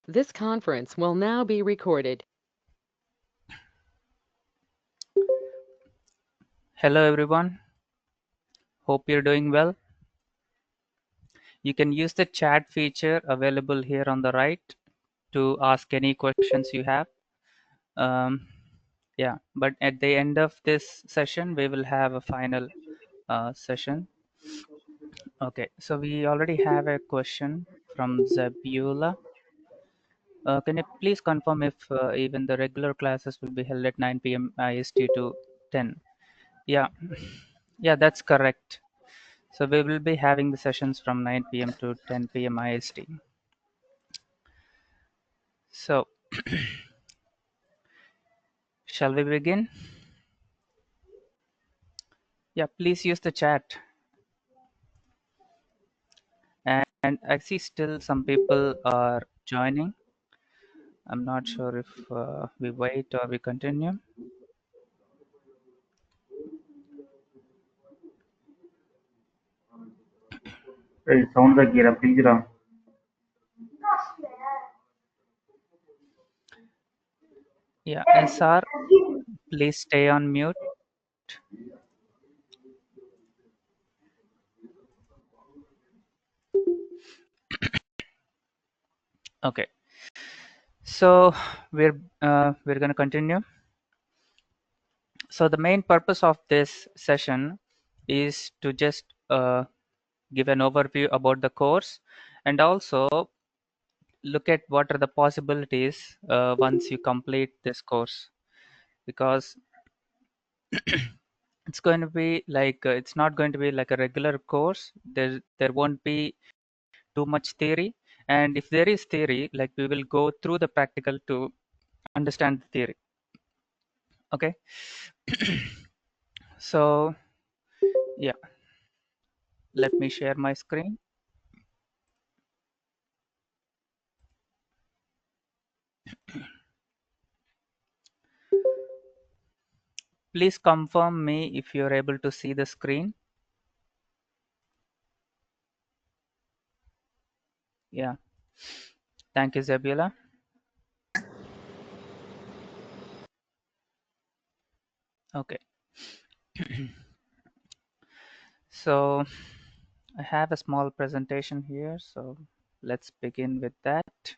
This conference will now be recorded. Hello everyone, hope you're doing well. You can use the chat feature available here on the right to ask any questions you have. But at the end of this session, we will have a final session. Okay, so we already have a question from Zabula. Can you please confirm if even the regular classes will be held at 9 p.m. IST to 10? Yeah, yeah, that's correct. So we will be having the sessions from 9 p.m. to 10 p.m. IST. So, shall we begin? Yeah, please use the chat. And I see still some people are joining. I'm not sure if we wait or we continue. Sound gira, please gira. Yeah, SR, please stay on mute. Okay, so we're going to continue. So the main purpose of this session is to just give an overview about the course and also look at what are the possibilities once you complete this course, because it's going to be like it's not going to be like a regular course. There won't be too much theory, and if there is theory, like we will go through the practical to understand the theory. Okay. So yeah, let me share my screen. Please confirm me if you're able to see the screen. Yeah, thank you, Zabula. Okay. So I have a small presentation here, so let's begin with that.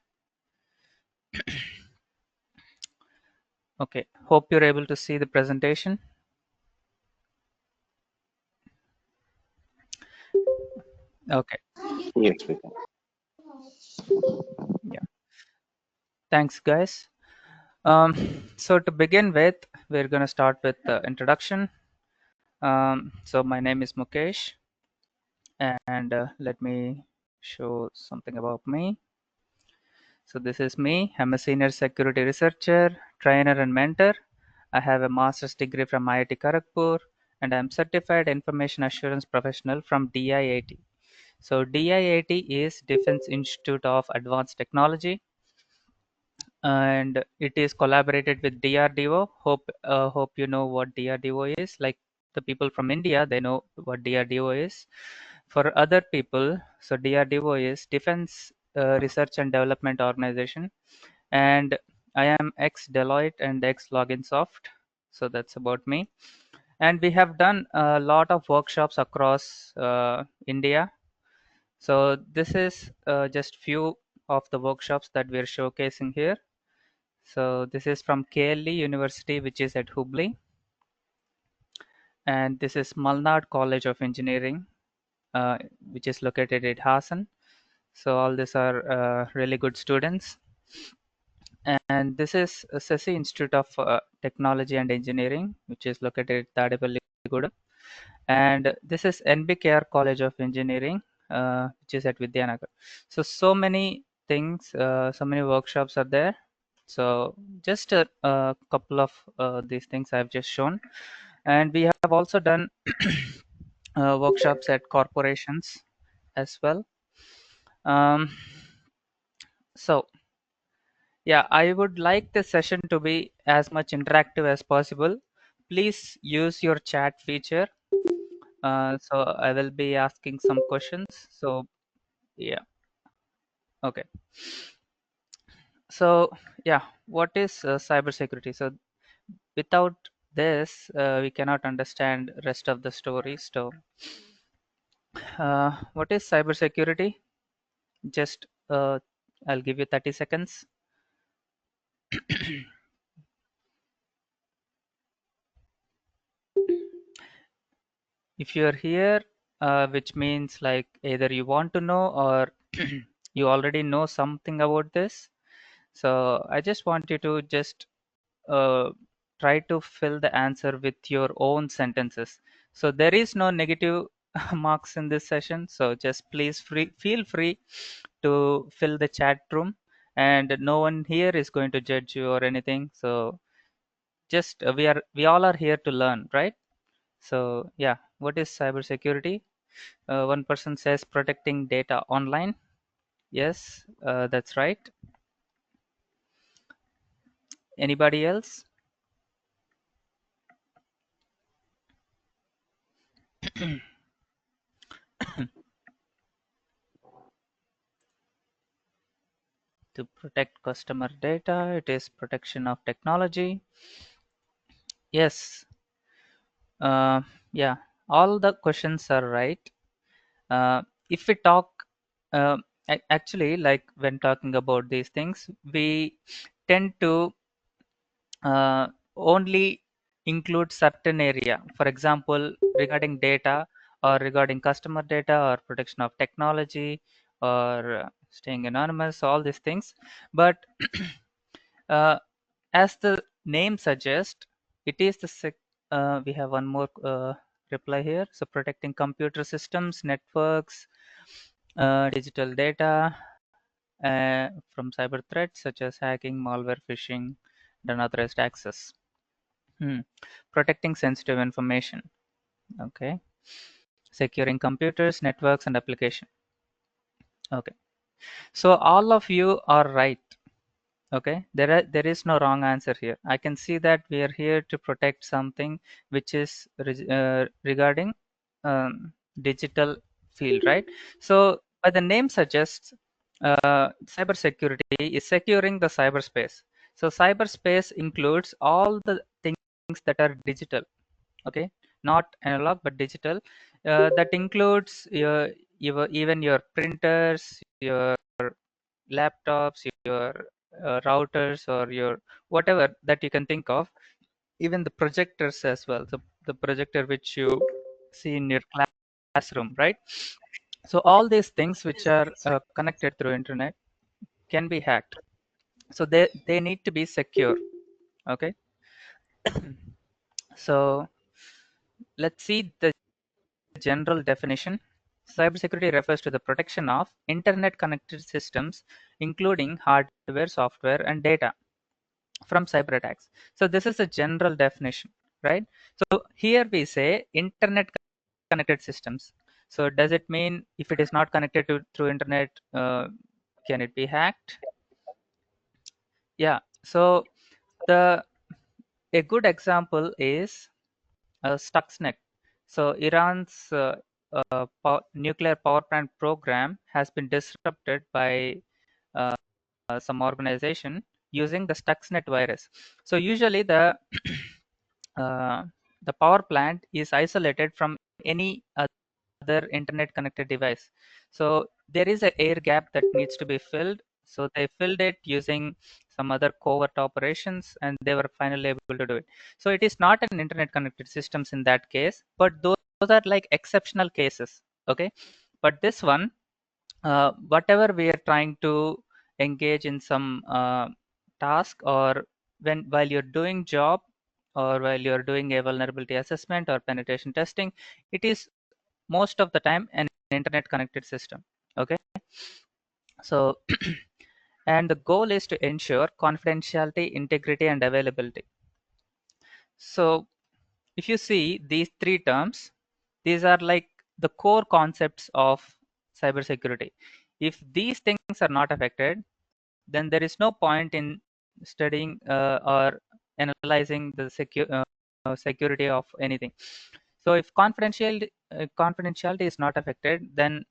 Okay, hope you're able to see the presentation. Okay, Yes, we can. yeah, thanks guys. So to begin with, we're going to start with the introduction. So my name is Mukesh, and let me show something about me. So this is me. I'm a senior security researcher, trainer, and mentor. I have a master's degree from IIT Kharagpur, and I'm certified information assurance professional from DIAT. So DIAT is Defense Institute of Advanced Technology, and it is collaborated with DRDO. Hope you know what DRDO is. Like the people from India, they know what DRDO is. For other people, so DRDO is Defense Research and Development Organization, and I am ex Deloitte and ex Loginsoft. So that's about me. And we have done a lot of workshops across India. So this is just few of the workshops that we're showcasing here. So this is from KLE University, which is at Hubli, and this is Malnad College of Engineering, which is located at Hassan. So all these are really good students. And this is Sesi Institute of Technology and Engineering, which is located at Tadepalli. And this is NBKR College of Engineering, which is at Vidyanagar. So many things, so many workshops are there. So just a couple of these things I've just shown. And we have also done workshops at corporations as well. Um, so yeah, I would like the session to be as much interactive as possible. Please use your chat feature. So I will be asking some questions. So yeah, okay. So yeah, what is cybersecurity? So without this, we cannot understand rest of the story. So what is cybersecurity? Just I'll give you 30 seconds. If you're here, which means like either you want to know or you already know something about this. So I just want you to just uh, try to fill the answer with your own sentences. So there is no negative marks in this session. So just please feel free to fill the chat room, and no one here is going to judge you or anything. So just we all are here to learn, right? So yeah, what is cybersecurity? One person says protecting data online. Yes, that's right. Anybody else? To protect customer data, it is protection of technology. Yes, uh, yeah, all the questions are right. If we talk, uh, actually, like when talking about these things, we tend to uh, only include certain area. For example, regarding data or regarding customer data or protection of technology or staying anonymous, all these things. But uh, as the name suggests, it is we have one more reply here. So protecting computer systems, networks, digital data from cyber threats such as hacking, malware, phishing, and unauthorized access. Protecting sensitive information. Okay. Securing computers, networks, and application. Okay. So all of you are right. Okay. There is no wrong answer here. I can see that we are here to protect something which is regarding digital field, right? So by the name suggests, cybersecurity is securing the cyberspace. So cyberspace includes all the things that are digital. Okay, not analog but digital. That includes even your printers, your laptops, your routers, or your whatever that you can think of, even the projectors as well, the projector which you see in your classroom, right? So all these things which are connected through internet can be hacked, so they need to be secure. Okay, so let's see the general definition. Cybersecurity refers to the protection of internet-connected systems, including hardware, software, and data, from cyber attacks. So this is a general definition, right? So here we say internet-connected systems. So does it mean if it is not connected to through internet, can it be hacked? Yeah. So the a good example is Stuxnet. So Iran's nuclear power plant program has been disrupted by uh, some organization using the Stuxnet virus. So usually uh, the power plant is isolated from any other internet connected device. So there is an air gap that needs to be filled. So they filled it using some other covert operations, and they were finally able to do it. So it is not an internet connected systems in that case, but those are like exceptional cases. Okay, but this one, whatever we are trying to engage in some task, or while you're doing job, or while you're doing a vulnerability assessment or penetration testing, it is most of the time an internet connected system. Okay, so and the goal is to ensure confidentiality, integrity, and availability. So if you see these three terms, these are like the core concepts of cybersecurity. If these things are not affected, then there is no point in studying or analyzing the security of anything. So if confidentiality is not affected, then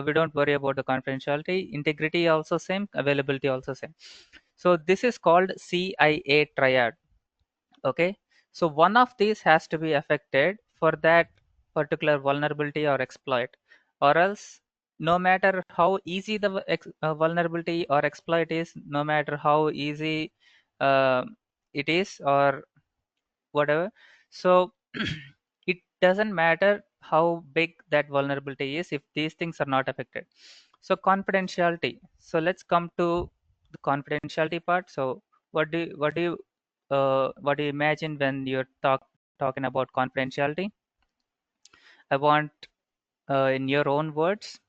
we don't worry about the confidentiality. Integrity also same, availability also same. So this is called CIA triad. Okay, so one of these has to be affected for that particular vulnerability or exploit, or else no matter how easy the vulnerability or exploit is, no matter how easy uh, it is or whatever, so it doesn't matter how big that vulnerability is if these things are not affected. So confidentiality, so let's come to the confidentiality part. So what do you imagine when you're talking about confidentiality? I want in your own words.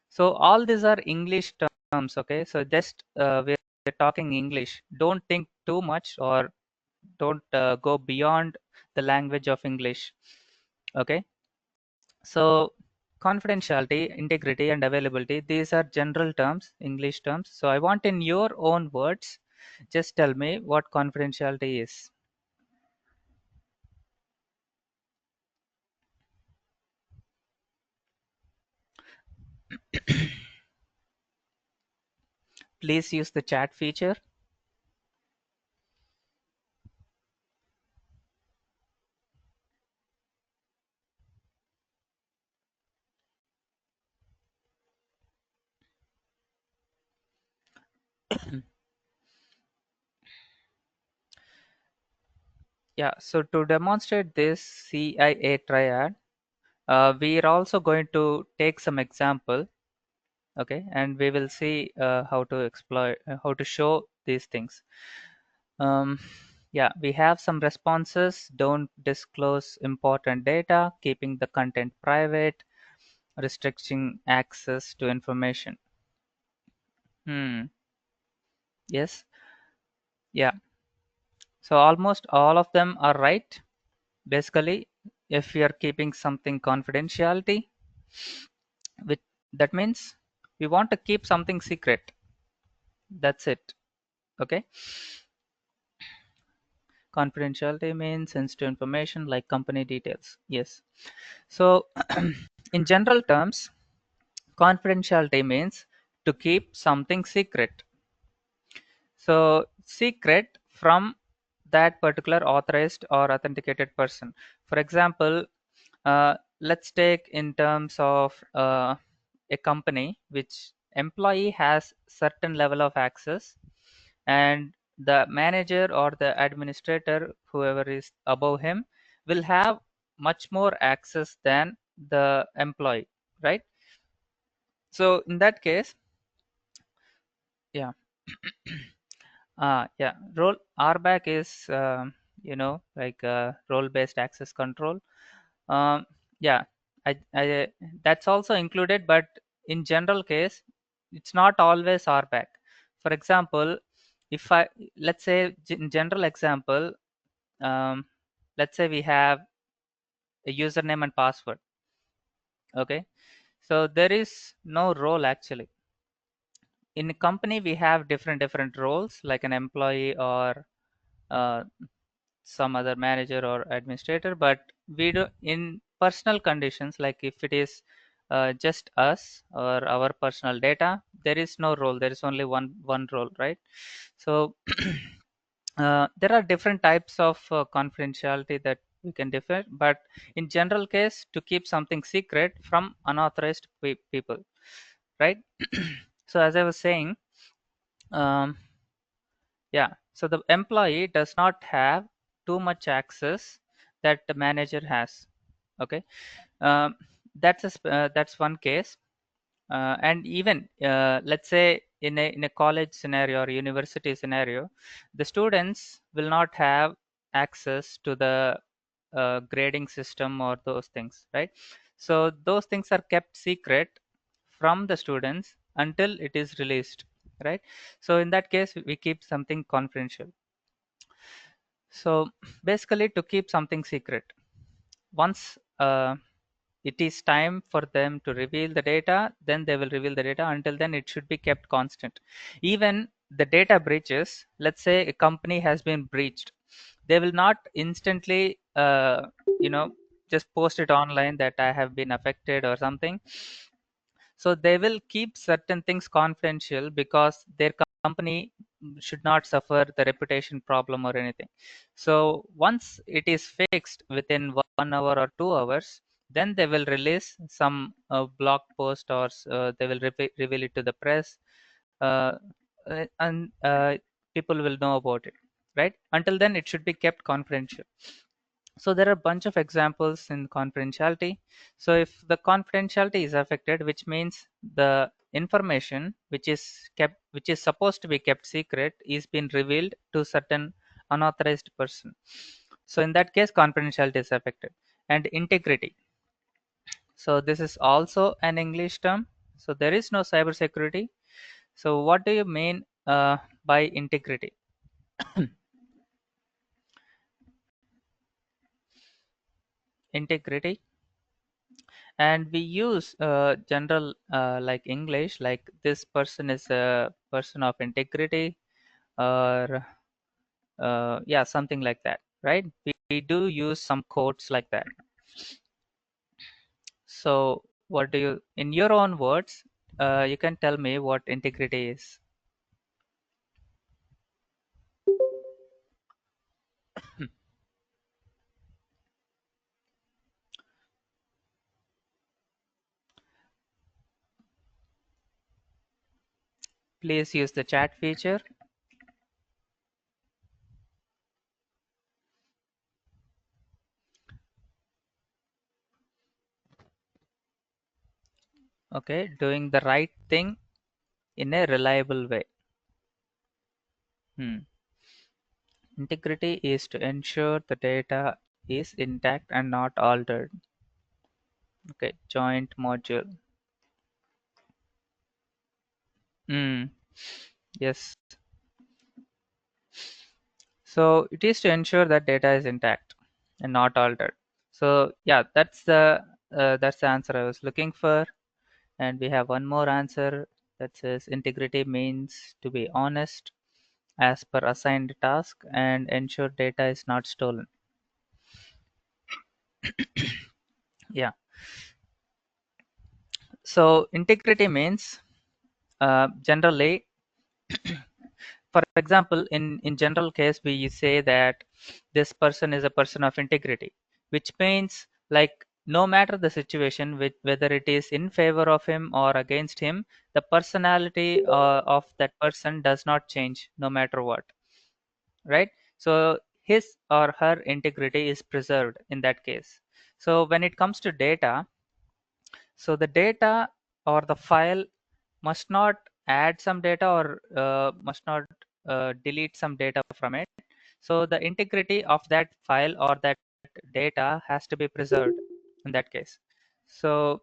So all these are English terms, okay? So just we're talking English. Don't think too much or don't go beyond the language of English, okay? So confidentiality, integrity, and availability, these are general terms, English terms. So I want in your own words, just tell me what confidentiality is. Please use the chat feature. Yeah, so to demonstrate this CIA triad, we are also going to take some example, okay, and we will see how to exploit, how to show these things. Yeah, we have some responses. Don't disclose important data, keeping the content private, restricting access to information. Yes, yeah. So almost all of them are right. Basically, if we are keeping something confidentiality, which that means we want to keep something secret. That's it. Okay. Confidentiality means sensitive information like company details. Yes. So in general terms, confidentiality means to keep something secret. So secret from that particular authorized or authenticated person. For example, let's take in terms of a company which employee has certain level of access, and the manager or the administrator, whoever is above him, will have much more access than the employee, right? So in that case, yeah. Yeah, role RBAC is like role-based access control. Yeah, I that's also included, but in general case, it's not always RBAC. For example, if I let's say in general example, um, let's say we have a username and password. Okay, so there is no role actually. In a company, we have different roles like an employee or uh, some other manager or administrator, but we do in personal conditions, like if it is just us or our personal data, there is no role, there is only one role, right? So there are different types of confidentiality that we can define, but in general case, to keep something secret from unauthorized people, right? So as I was saying, um, yeah, so the employee does not have too much access that the manager has. Okay, um, that's one case. And even let's say in a college scenario or university scenario, the students will not have access to the grading system or those things, right? So those things are kept secret from the students until it is released, right? So in that case, we keep something confidential. So basically, to keep something secret, once it is time for them to reveal the data, then they will reveal the data. Until then, it should be kept constant. Even the data breaches, let's say a company has been breached, they will not instantly, you know, just post it online that I have been affected or something. So they will keep certain things confidential because their company should not suffer the reputation problem or anything. So once it is fixed within 1 hour or 2 hours, then they will release some blog post, or they will reveal it to the press, uh, and people will know about it, right? Until then, it should be kept confidential. So there are a bunch of examples in confidentiality. So if the confidentiality is affected, which means the information which is supposed to be kept secret is being revealed to certain unauthorized person. So in that case, confidentiality is affected. And integrity. So this is also an English term. So there is no cybersecurity. So what do you mean by integrity? Integrity. And we use general like English, like this person is a person of integrity, or yeah, something like that, right? We do use some quotes like that. So what do you, in your own words, you can tell me what integrity is. Please use the chat feature. Okay, doing the right thing in a reliable way. Integrity is to ensure the data is intact and not altered. Okay, joint module. Yes. So it is to ensure that data is intact and not altered. So yeah, that's the answer I was looking for. And we have one more answer that says integrity means to be honest as per assigned task and ensure data is not stolen. Yeah. So integrity means generally, for example, in general case, we say that this person is a person of integrity, which means like no matter the situation, whether it is in favor of him or against him, the personality of that person does not change no matter what, right? So his or her integrity is preserved in that case. So when it comes to data, so the data or the file must not add some data, or must not delete some data from it. So the integrity of that file or that data has to be preserved in that case. So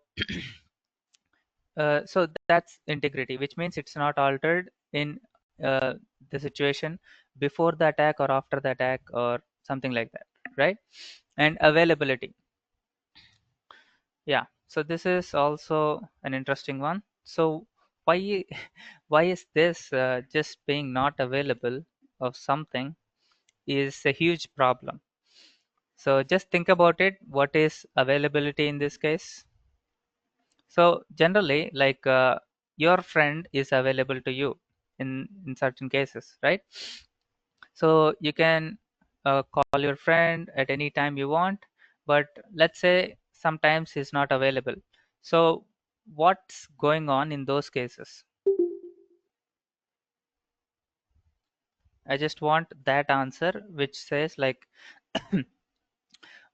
so that's integrity, which means it's not altered in uh, the situation before the attack or after the attack or something like that, right? And availability. Yeah, so this is also an interesting one. So why why is this just being not available of something is a huge problem? So just think about it. What is availability in this case? So generally, like your friend is available to you in certain cases, right? So you can call your friend at any time you want, but let's say sometimes he's not available. So what's going on in those cases? I just want that answer which says like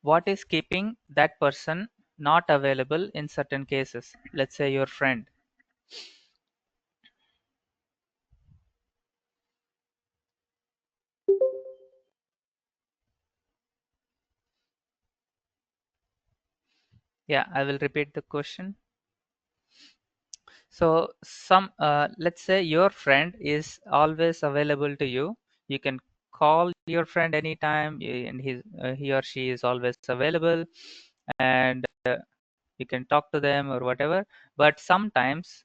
what is keeping that person not available in certain cases? Let's say your friend. Yeah, I will repeat the question. So let's say your friend is always available to you. You can call your friend anytime, and he or she is always available, and you can talk to them or whatever. But sometimes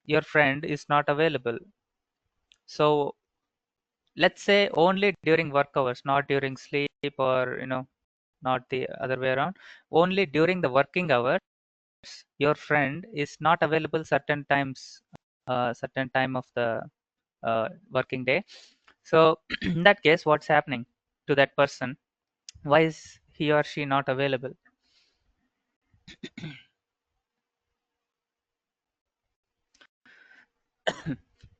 your friend is not available. So let's say only during work hours, not during sleep, or not the other way around. Only during the working hours, your friend is not available certain times, certain time of the working day. So in that case, what's happening to that person? Why is he or she not available?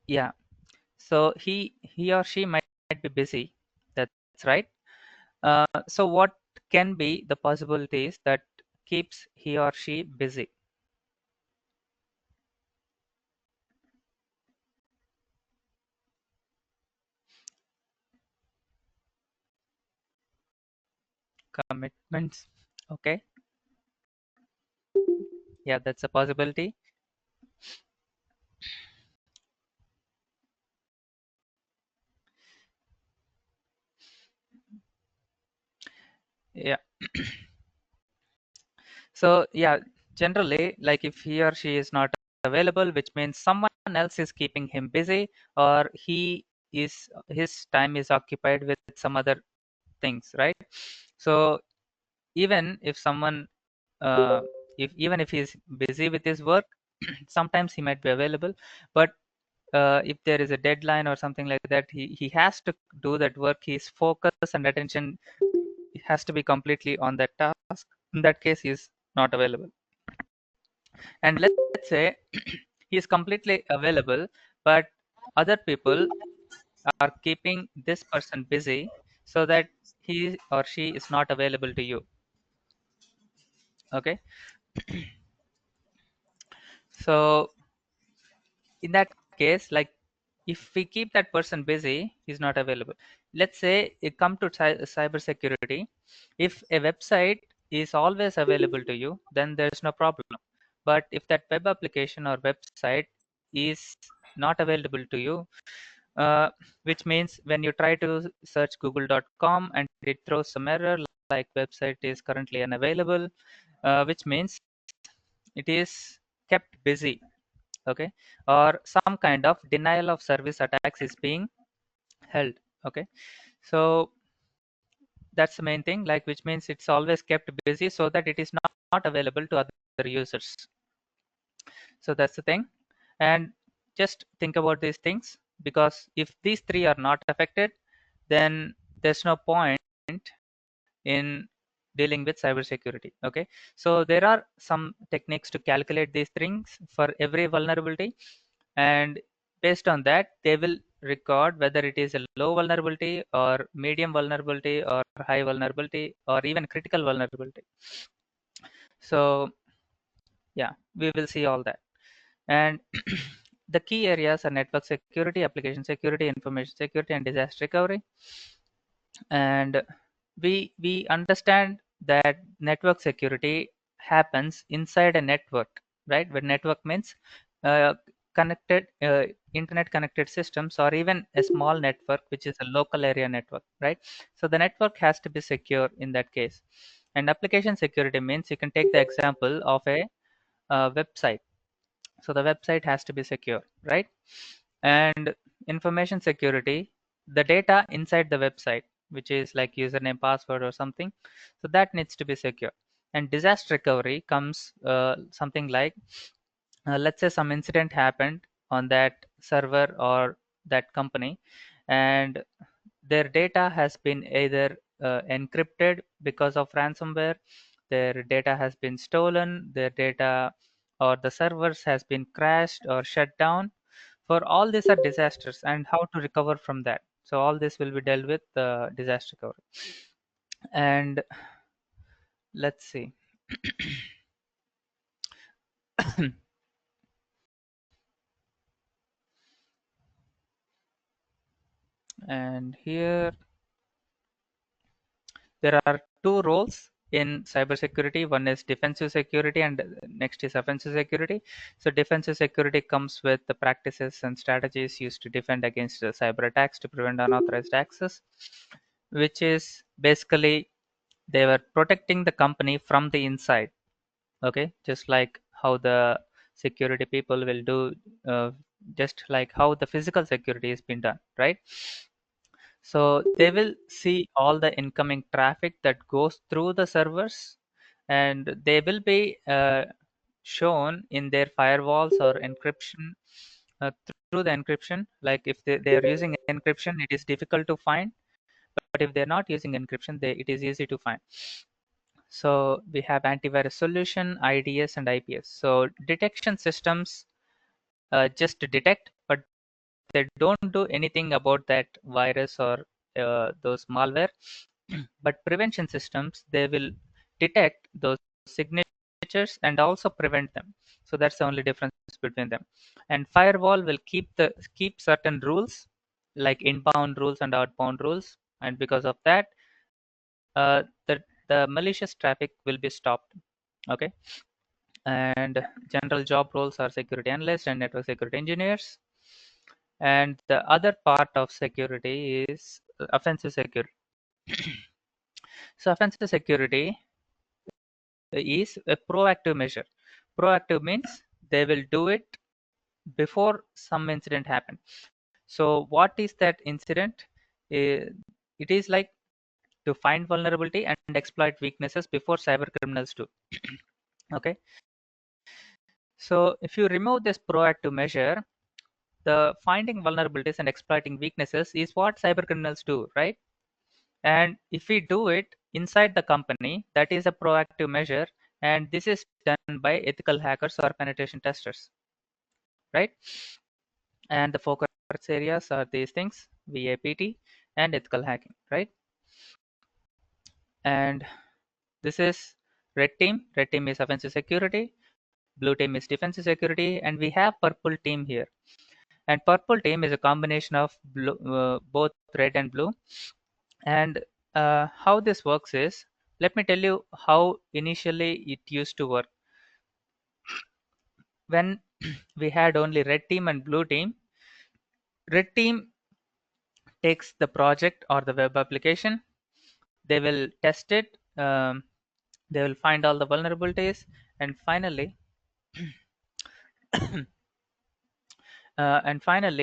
Yeah, so he or she might be busy. That's right. So what can be the possibilities that keeps he or she busy? Commitments. Okay. Yeah, that's a possibility. Yeah. So yeah, generally, like if he or she is not available, which means someone else is keeping him busy, or his time is occupied with some other things, right? So even if someone, uh, if even if he's busy with his work, sometimes he might be available, but if there is a deadline or something like that, he has to do that work. His focus and attention has to be completely on that task. In that case, he is not available. And let's say he is completely available, but other people are keeping this person busy so that he or she is not available to you. Okay. So in that case, like if we keep that person busy, he's not available. Let's say it come to cyber security. If a website is always available to you, then there's no problem. But if that web application or website is not available to you, uh, which means when you try to search google.com and it throws some error like website is currently unavailable, which means it is kept busy. Okay, or some kind of denial of service attacks is being held. Okay, so that's the main thing, like which means it's always kept busy so that it is not available to other users. So that's the thing. And just think about these things, because if these three are not affected, then there's no point in dealing with cybersecurity. Okay, so there are some techniques to calculate these things for every vulnerability, and based on that, they will record whether it is a low vulnerability or medium vulnerability or high vulnerability or even critical vulnerability. So yeah, we will see all that. And the key areas are network security, application security, information security, and disaster recovery. And we understand that network security happens inside a network, right? But network means uh, connected internet connected systems, or even a small network which is a local area network, right? So the network has to be secure in that case. And application security means, you can take the example of a website. So the website has to be secure, right? And information security, the data inside the website, which is like username, password, or something, so that needs to be secure. And disaster recovery comes something like, let's say some incident happened on that server or that company, and their data has been either encrypted because of ransomware, their data has been stolen, their data or the servers has been crashed or shut down. For all these are disasters, and how to recover from that. So all this will be dealt with disaster recovery. And let's see. And here there are two roles in cybersecurity. One is defensive security, and next is offensive security. So defensive security comes with the practices and strategies used to defend against cyber attacks to prevent unauthorized access, which is basically they were protecting the company from the inside. Okay, just like how the security people will do, uh, just like how the physical security has been done, right? So they will see all the incoming traffic that goes through the servers, and they will be shown in their firewalls or encryption through the encryption. Like if they are using encryption, it is difficult to find. But if they're not using encryption, it is easy to find. So we have antivirus solution, IDS, and IPS. So detection systems just detect, but they don't do anything about that virus or those malware. But prevention systems, they will detect those signatures and also prevent them. So that's the only difference between them. And firewall will keep certain rules, like inbound rules and outbound rules, and because of that, uh, the malicious traffic will be stopped. Okay. And general job roles are security analysts and network security engineers. And the other part of security is offensive security. So offensive security is a proactive measure. Proactive means they will do it before some incident happens. So what is that incident? It is like to find vulnerability and exploit weaknesses before cyber criminals do. Okay. So if you remove this proactive measure, the finding vulnerabilities and exploiting weaknesses is what cyber criminals do, right? And if we do it inside the company, that is a proactive measure, and this is done by ethical hackers or penetration testers, right? And the focus areas are these things: VAPT and ethical hacking, right? And this is red team. Red team is offensive security. Blue team is defensive security, and we have purple team here. And purple team is a combination of both red and blue. And how this works is, let me tell you how initially it used to work. When we had only red team and blue team, red team takes the project or the web application, they will test it, they will find all the vulnerabilities, and finally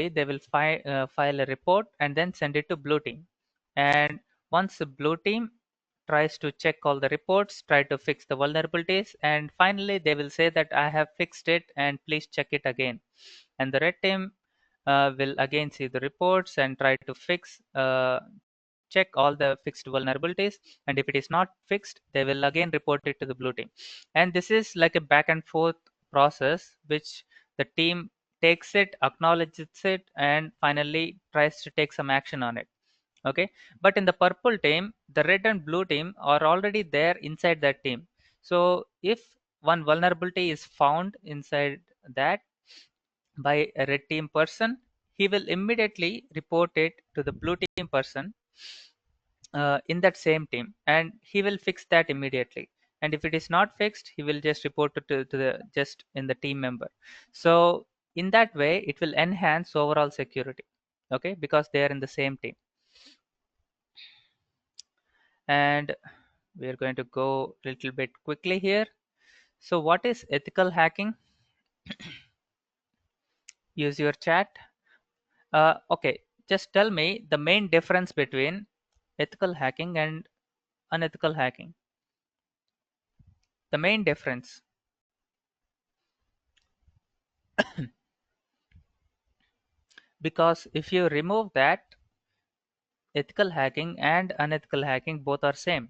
they will file a report and then send it to blue team. And once the blue team tries to check all the reports, try to fix the vulnerabilities, and finally they will say that I have fixed it and please check it again. And the red team will again see the reports and try to check all the fixed vulnerabilities, and if it is not fixed, they will again report it to the blue team. And this is like a back and forth process, which the team takes it, acknowledges it, and finally tries to take some action on it. Okay. But in the purple team, the red and blue team are already there inside that team. So if one vulnerability is found inside that by a red team person, he will immediately report it to the blue team person in that same team, and he will fix that immediately. And if it is not fixed, he will just report it to the just in the team member. So in that way, it will enhance overall security. Okay, because they are in the same team. And we are going to go a little bit quickly here. So what is ethical hacking? Use your chat. Okay, just tell me the main difference between ethical hacking and unethical hacking. The main difference. Because if you remove that, ethical hacking and unethical hacking both are same.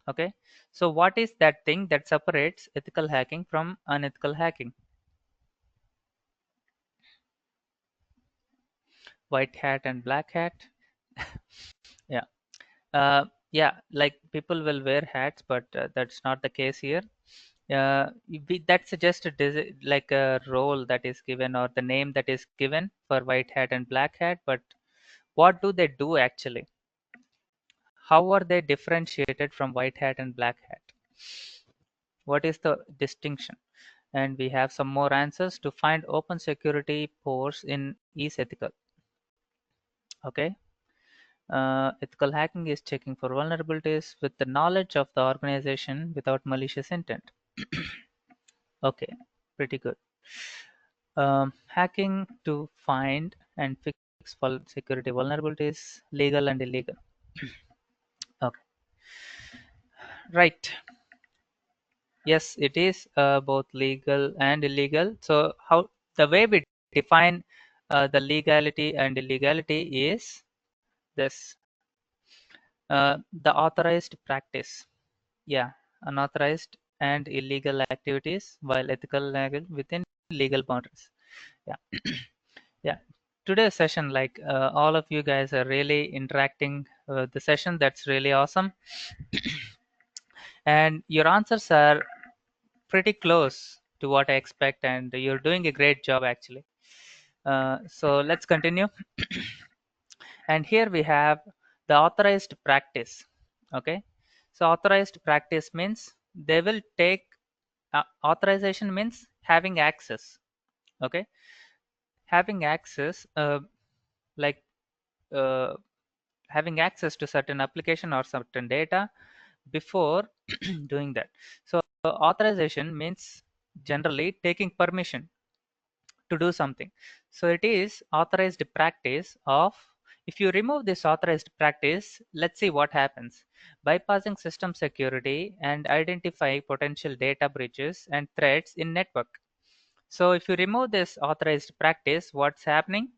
Okay, so what is that thing that separates ethical hacking from unethical hacking? White hat and black hat. Yeah. Yeah, like people will wear hats, but that's not the case here. That's just like a role that is given, or the name that is given for white hat and black hat. But what do they do actually? How are they differentiated from white hat and black hat? What is the distinction? And we have some more answers. To find open security pores in is ethical. Okay. Ethical hacking is checking for vulnerabilities with the knowledge of the organization without malicious intent. Okay, pretty good. Hacking to find and fix security vulnerabilities, legal and illegal. Okay, right. Yes, it is both legal and illegal. So how the way we define the legality and illegality is this, the authorized practice. Yeah, unauthorized and illegal activities while ethical legal within legal boundaries. Yeah. Yeah. Today's session, like all of you guys are really interacting with the session. That's really awesome. And your answers are pretty close to what I expect, and you're doing a great job actually. So let's continue. And here we have the authorized practice. Okay. So authorized practice means they will take authorization means having access. Okay. Having access, like uh, having access to certain application or certain data before doing that. So authorization means generally taking permission to do something. So it is authorized practice of, if you remove this authorized practice, let's see what happens. Bypassing system security and identify potential data breaches and threats in network. So if you remove this authorized practice, what's happening?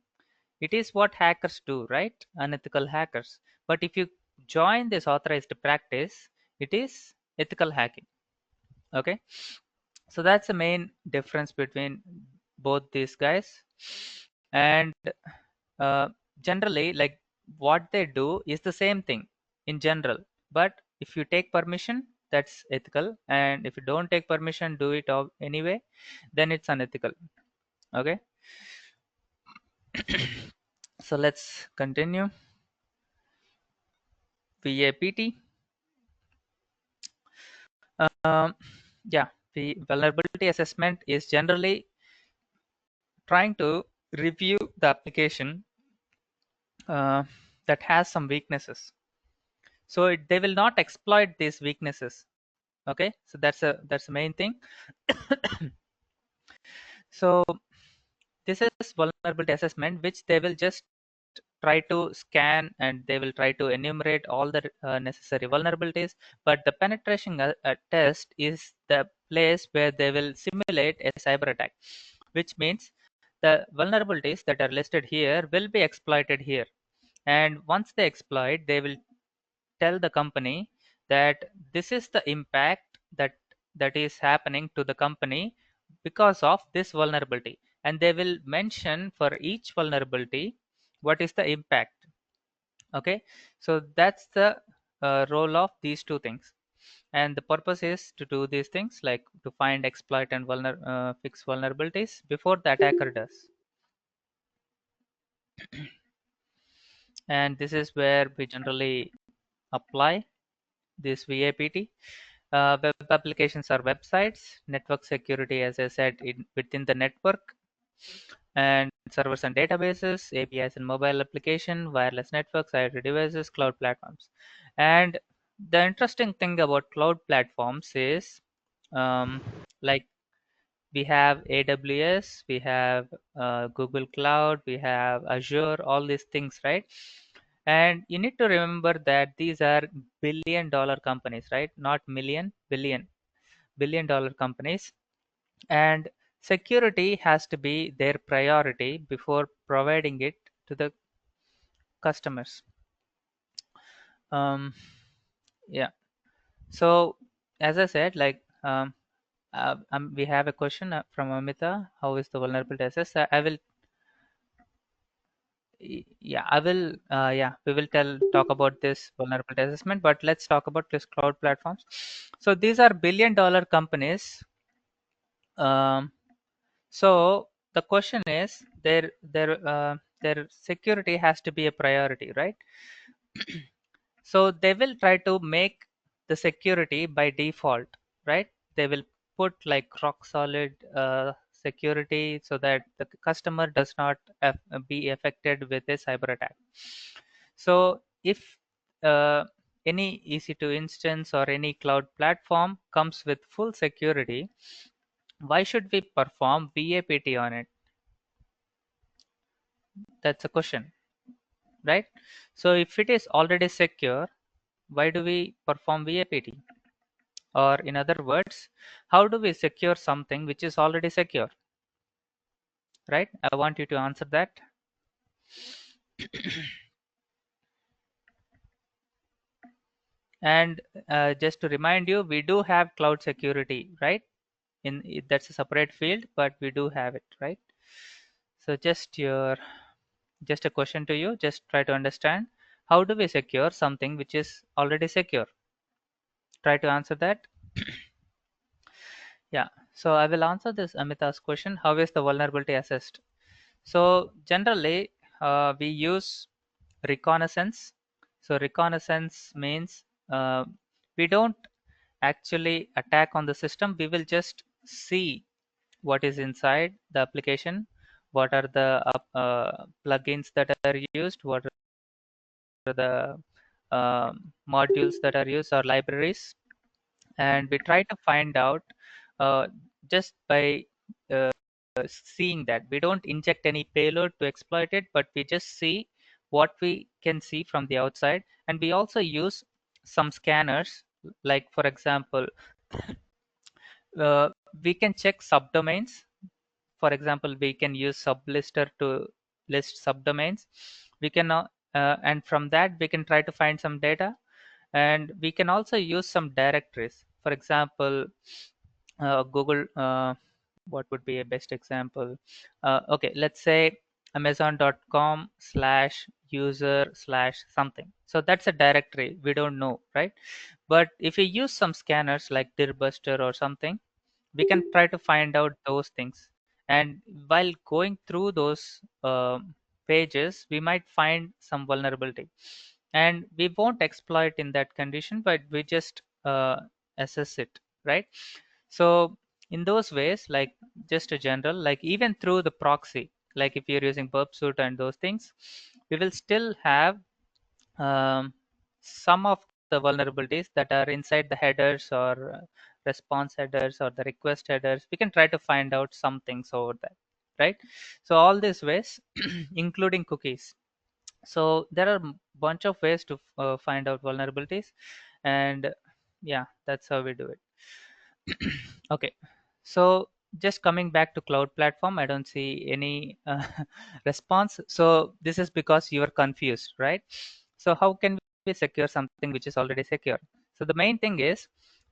It is what hackers do, right? Unethical hackers. But if you join this authorized practice, it is ethical hacking. Okay. So that's the main difference between both these guys. And uh, generally, like what they do is the same thing in general. But if you take permission, that's ethical. And if you don't take permission, do it anyway, then it's unethical. Okay. So let's continue. VAPT. Um, yeah, the vulnerability assessment is generally trying to review the application uh, that has some weaknesses. So they will not exploit these weaknesses. Okay, so that's the main thing. So this is vulnerability assessment, which they will just try to scan and they will try to enumerate all the necessary vulnerabilities. But the penetration test is the place where they will simulate a cyber attack, which means the vulnerabilities that are listed here will be exploited here. And once they exploit, they will tell the company that this is the impact that is happening to the company because of this vulnerability, and they will mention for each vulnerability what is the impact. Okay, so that's the role of these two things, and the purpose is to do these things, like to find, exploit, and fix vulnerabilities before the attacker does. And this is where we generally apply this VAPT. Web applications are websites, network security, as I said, within the network, and servers and databases, APIs and mobile application, wireless networks, IoT devices, cloud platforms. And the interesting thing about cloud platforms is, like we have AWS, we have Google Cloud, we have Azure, all these things, right? And you need to remember that these are billion-dollar companies, right? Not million, billion-dollar companies. And security has to be their priority before providing it to the customers. Um, yeah. So as I said, like we have a question from Amita. How is the vulnerability assessed? I will. Yeah, I will. Yeah, we will talk about this vulnerability assessment, but let's talk about this cloud platforms. So these are billion-dollar companies. Um, so the question is, their security has to be a priority, right? So they will try to make the security by default, right? They will put like rock solid security so that the customer does not be affected with a cyber attack. So if uh, any EC2 instance or any cloud platform comes with full security, why should we perform VAPT on it? That's a question, right? So if it is already secure, why do we perform VAPT? Or in other words, how do we secure something which is already secure? right? I want you to answer that. And just to remind you, we do have cloud security, right? That's a separate field, but we do have it, right? So just a question to you. Just try to understand, how do we secure something which is already secure? Try to answer that. Yeah. So I will answer this Amita's question. How is the vulnerability assessed? So generally, we use reconnaissance. So reconnaissance means we don't actually attack on the system. We will just see what is inside the application, what are the plugins that are used, what are the modules that are used or libraries, and we try to find out uh, just by uh, seeing that. We don't inject any payload to exploit it, but we just see what we can see from the outside. And we also use some scanners, like for example, uh, we can check subdomains. For example, we can use sublister to list subdomains. We can and from that we can try to find some data, and we can also use some directories. For example, Google. What would be a best example? Okay, let's say amazon.com/user/something. So that's a directory. We don't know, right? But if we use some scanners like Dirbuster or something, we can try to find out those things. And while going through those pages, we might find some vulnerability, and we won't exploit in that condition, but we just assess it, right? So in those ways, like just a general, like even through the proxy, like if you're using burp suite and those things, we will still have um, some of the vulnerabilities that are inside the headers or response headers or the request headers. We can try to find out some things over there, right? So all these ways, including cookies. So there are a bunch of ways to find out vulnerabilities, and yeah, that's how we do it. Okay, so just coming back to cloud platform, I don't see any response. So this is because you are confused, right? So how can we secure something which is already secure? So the main thing is,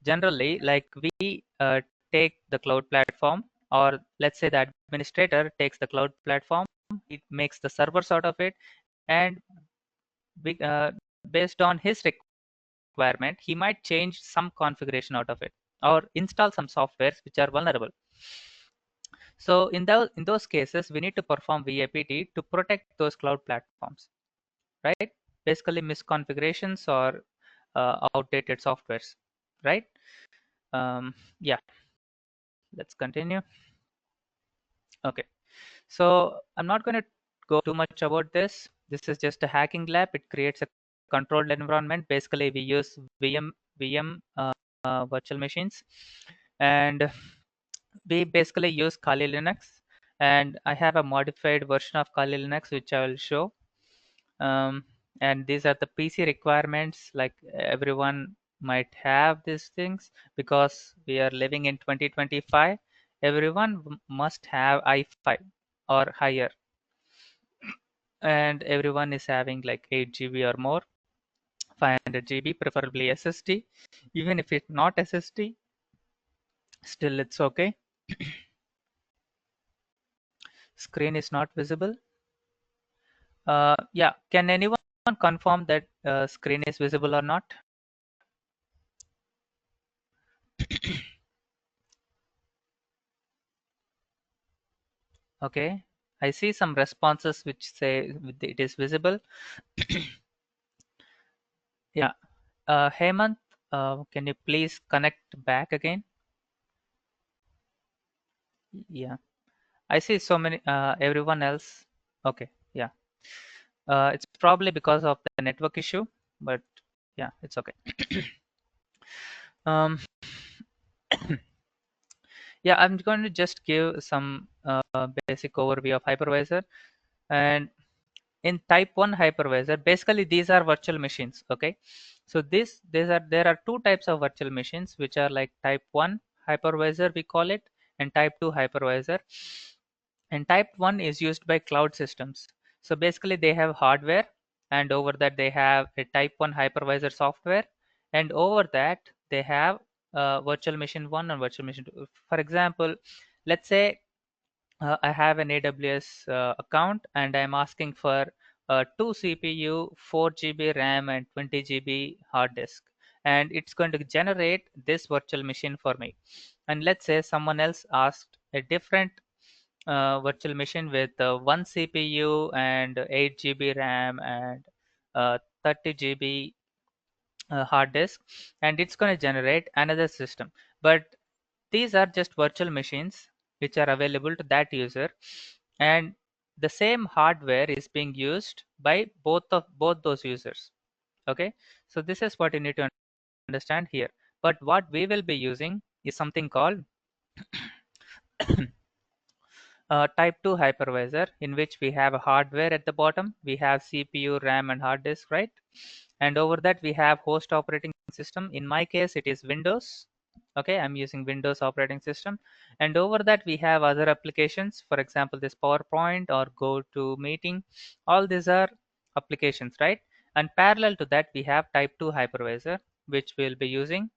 generally, like we take the cloud platform, or let's say the administrator takes the cloud platform, it makes the servers out of it, and based on his requirement, he might change some configuration out of it or install some softwares which are vulnerable. So in those cases, we need to perform VAPT to protect those cloud platforms, right? Basically misconfigurations or outdated softwares, right? Yeah, let's continue. Okay, so I'm not going to go too much about this. This is just a hacking lab. It creates a controlled environment. Basically, we use VM virtual machines, and we basically use Kali Linux. And I have a modified version of Kali Linux which I will show. Um, and these are the PC requirements. Like everyone might have these things because we are living in 2025. Everyone must have i5 or higher, and everyone is having like 8 GB or more, 500 GB, preferably SSD. Even if it's not SSD, still it's okay. Screen is not visible. Yeah, can anyone confirm that screen is visible or not? Okay, I see some responses which say it is visible. Yeah, Hemant, can you please connect back again? Yeah, I see so many, everyone else. Okay, yeah. It's probably because of the network issue, but yeah, it's okay. Um, yeah, I'm going to just give some basic overview of hypervisor. And in type 1 hypervisor, basically these are virtual machines. Okay, so there are two types of virtual machines which are like type 1 hypervisor, we call it, and type 2 hypervisor. And type 1 is used by cloud systems. So basically they have hardware, and over that they have a type 1 hypervisor software, and over that they have virtual machine 1 and virtual machine 2. For example, let's say I have an AWS account and I'm asking for 2 CPU, 4 GB RAM and 20 GB hard disk, and it's going to generate this virtual machine for me. And let's say someone else asked a different virtual machine with 1 CPU and 8 GB RAM and 30 GB hard disk, and it's going to generate another system. But these are just virtual machines which are available to that user, and the same hardware is being used by both those users. Okay, so this is what you need to understand here. But what we will be using is something called type 2 hypervisor, in which we have a hardware at the bottom, we have CPU, RAM and hard disk, right? And over that we have host operating system. In my case it is Windows. Okay, I'm using Windows operating system. And over that we have other applications, for example this PowerPoint or go to meeting. All these are applications, right? And parallel to that we have type 2 hypervisor, which we'll be using.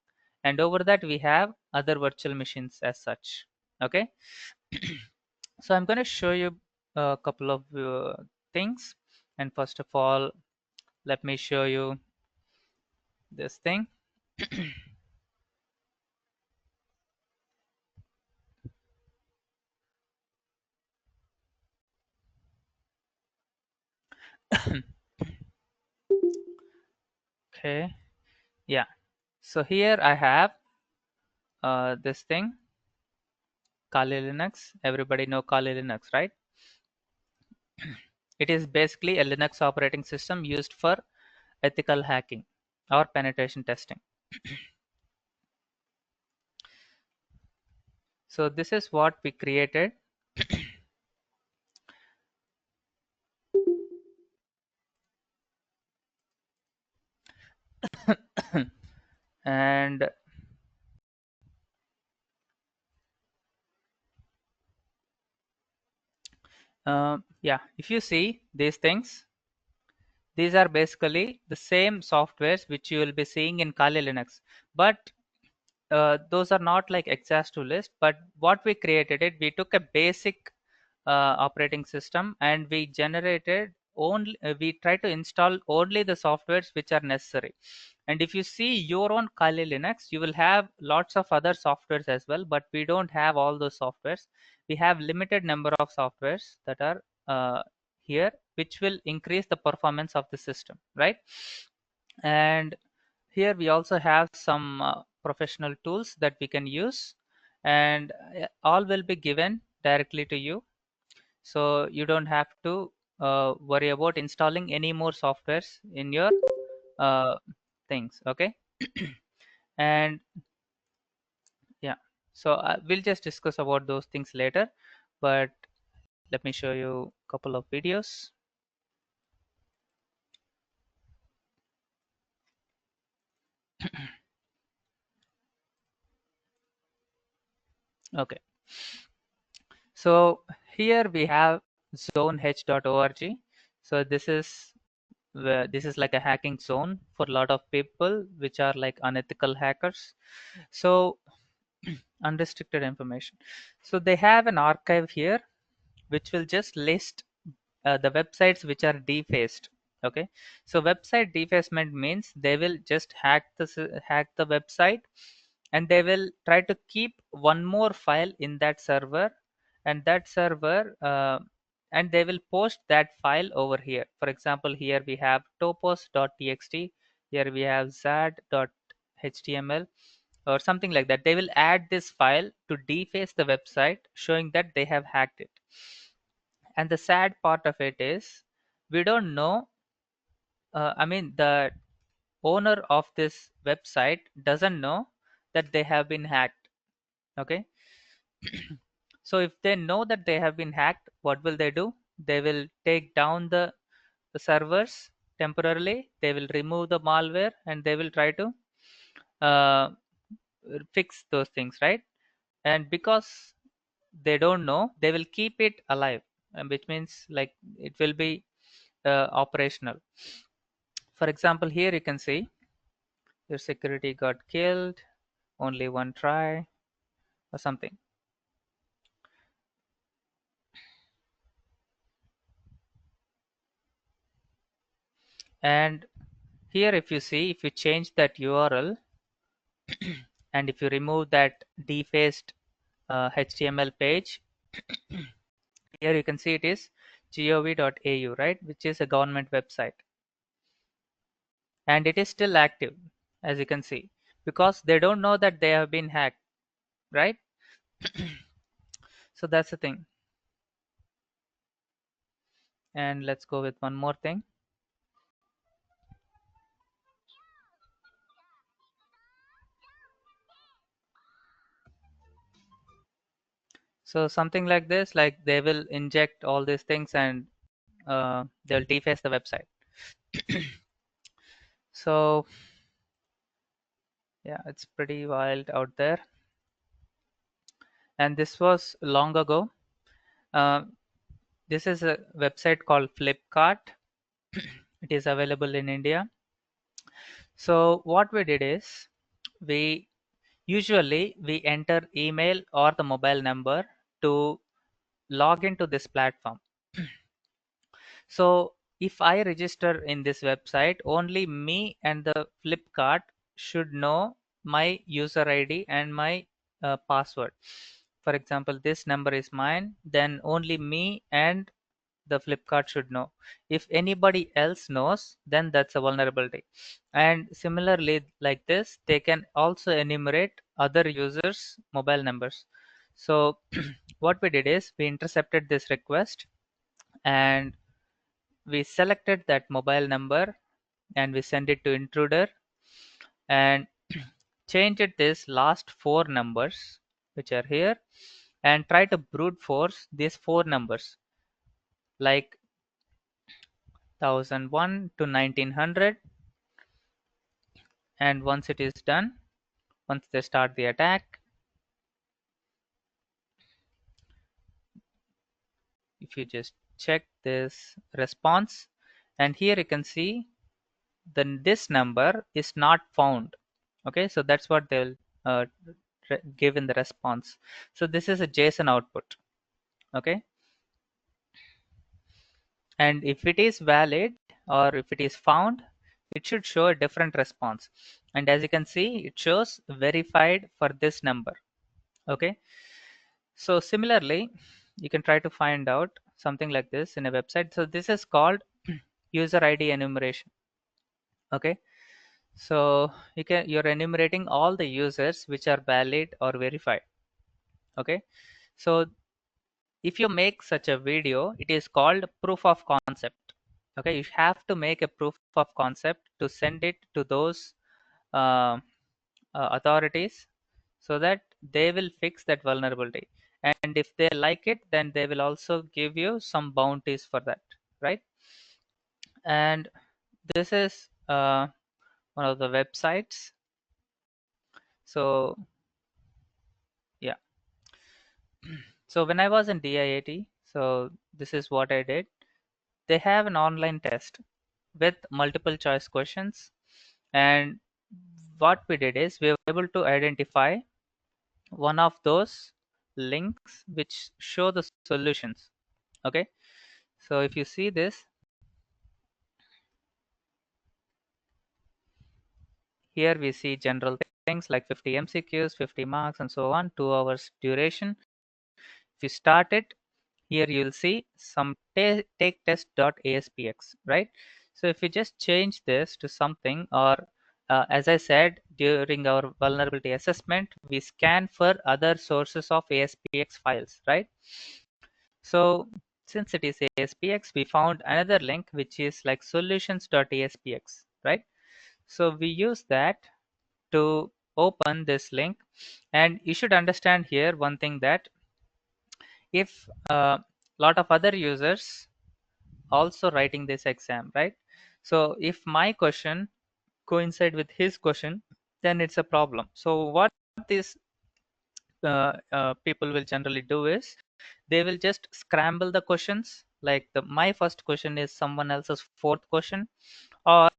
And over that we have other virtual machines as such. Okay. So I'm going to show you a couple of things. And first of all, let me show you this thing. Okay, yeah. So here I have this thing, Kali Linux. Everybody know Kali Linux, right? It is basically a Linux operating system used for ethical hacking or penetration testing. So this is what we created. And yeah, if you see these things, these are basically the same softwares which you will be seeing in Kali Linux, but those are not like exhaustive list. But what we created it, we took a basic operating system and we generated only we try to install only the softwares which are necessary. And if you see your own Kali Linux, you will have lots of other softwares as well, but we don't have all those softwares. We have limited number of softwares that are here, which will increase the performance of the system, right? And here we also have some professional tools that we can use, and all will be given directly to you, so you don't have to worry about installing any more softwares in your uh, things. Okay. And yeah, so we'll just discuss about those things later, but let me show you a couple of videos. Okay, so here we have zoneh.org. So this is like a hacking zone for a lot of people which are like unethical hackers. So unrestricted information. So they have an archive here which will just list the websites which are defaced. Okay, so website defacement means they will just hack the website, and they will try to keep one more file in that server, and that server and they will post that file over here. For example, here we have topos.txt, here we have zad.html or something like that. They will add this file to deface the website, showing that they have hacked it. And the sad part of it is we don't know, I mean, the owner of this website doesn't know that they have been hacked. Okay. So if they know that they have been hacked, what will they do? They will take down the servers temporarily, they will remove the malware, and they will try to uh, fix those things, right? And because they don't know, they will keep it alive, which means like it will be operational. For example, here you can see your security got killed, only one try or something. And here if you see, if you change that URL and if you remove that defaced HTML page, here you can see it is gov.au, right, which is a government website, and it is still active, as you can see, because they don't know that they have been hacked, right? So that's the thing. And let's go with one more thing. So something like this, like they will inject all these things and they'll deface the website. So yeah, it's pretty wild out there. And this was long ago. Uh, this is a website called Flipkart. It is available in India. So what we did is, we usually we enter email or the mobile number to log into this platform. So if I register in this website, only me and the Flipkart should know my user ID and my password. For example, this number is mine, then only me and the Flipkart should know. If anybody else knows, then that's a vulnerability. And similarly, like this, they can also enumerate other users' mobile numbers. So what we did is we intercepted this request and we selected that mobile number and we send it to intruder and changed this last four numbers which are here and try to brute force these four numbers like 1001 to 1900. And once it is done, once they start the attack, if you just check this response, and here you can see then this number is not found. Okay, so that's what they'll uh, give in the response. So this is a JSON output. Okay, and if it is valid or if it is found, it should show a different response. And as you can see, it shows verified for this number. Okay, so similarly, you can try to find out something like this in a website. So this is called user ID enumeration. Okay, so you're enumerating all the users which are valid or verified. Okay, so if you make such a video, it is called proof of concept. Okay, you have to make a proof of concept to send it to those uh, authorities so that they will fix that vulnerability. And if they like it, then they will also give you some bounties for that, right? And this is one of the websites. So yeah, so when I was in DIAT, so this is what I did. They have an online test with multiple choice questions, and what we did is we were able to identify one of those links which show the solutions. Okay, so if you see this, here we see general things like 50 MCQs, 50 marks, and so on, 2 hours duration. If you start it, here you'll see some take test.aspx, right? So if you just change this to something, or as I said during our vulnerability assessment, we scan for other sources of aspx files, right? So since it is aspx, we found another link which is like solutions.aspx, right? So we use that to open this link. And you should understand here one thing, that if a lot of other users also writing this exam, right? So if my question coincide with his question, then it's a problem. So what this people will generally do is they will just scramble the questions, like my first question is someone else's fourth question, or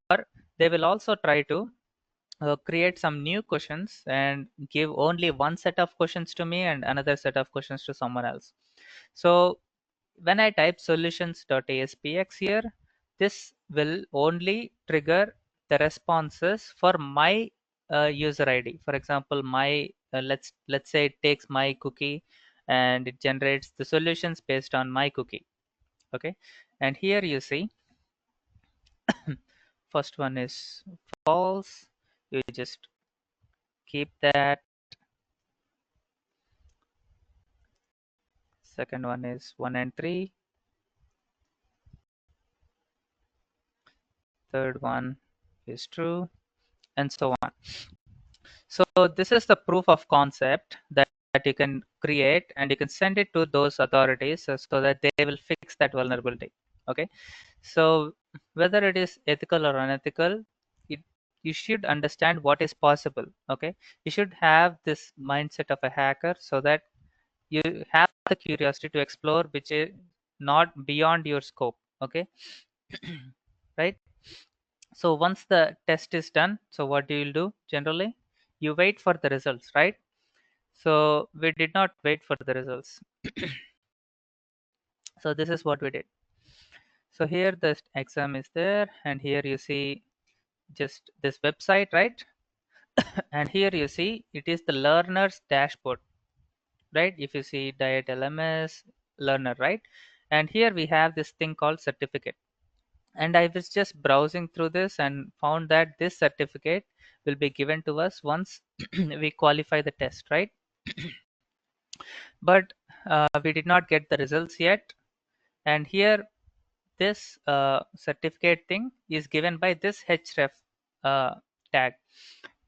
they will also try to create some new questions and give only one set of questions to me and another set of questions to someone else. So when I type solutions.aspx here, this will only trigger the responses for my user ID. For example, my let's say it takes my cookie and it generates the solutions based on my cookie. Okay, and here you see first one is false. You just keep that. Second one is 1 and 3. Third one is true, and so on. So this is the proof of concept that you can create, and you can send it to those authorities so that they will fix that vulnerability. Okay, so whether it is ethical or unethical, it, you should understand what is possible. Okay, you should have this mindset of a hacker so that you have the curiosity to explore which is not beyond your scope. Okay, right? So once the test is done, so what do you do generally? You wait for the results, right? So we did not wait for the results. So this is what we did. So here the exam is there, and here you see just this website, right? And here you see it is the learner's dashboard, right? If you see diet LMS learner, right? And here we have this thing called certificate. And I was just browsing through this and found that this certificate will be given to us once we qualify the test, right? But we did not get the results yet. And here this certificate thing is given by this href tag,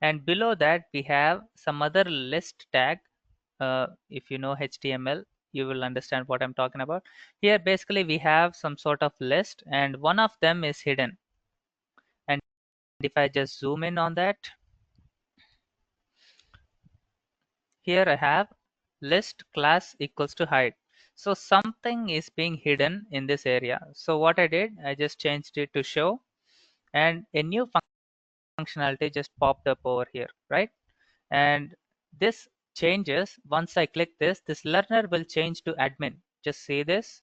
and below that we have some other list tag. If you know HTML, you will understand what I'm talking about. Here basically we have some sort of list, and one of them is hidden. And if I just zoom in on that, here I have list class equals to hide. So something is being hidden in this area. So what I did, I just changed it to show, and a new functionality just popped up over here, right? And this changes once I click this learner will change to admin. Just see this,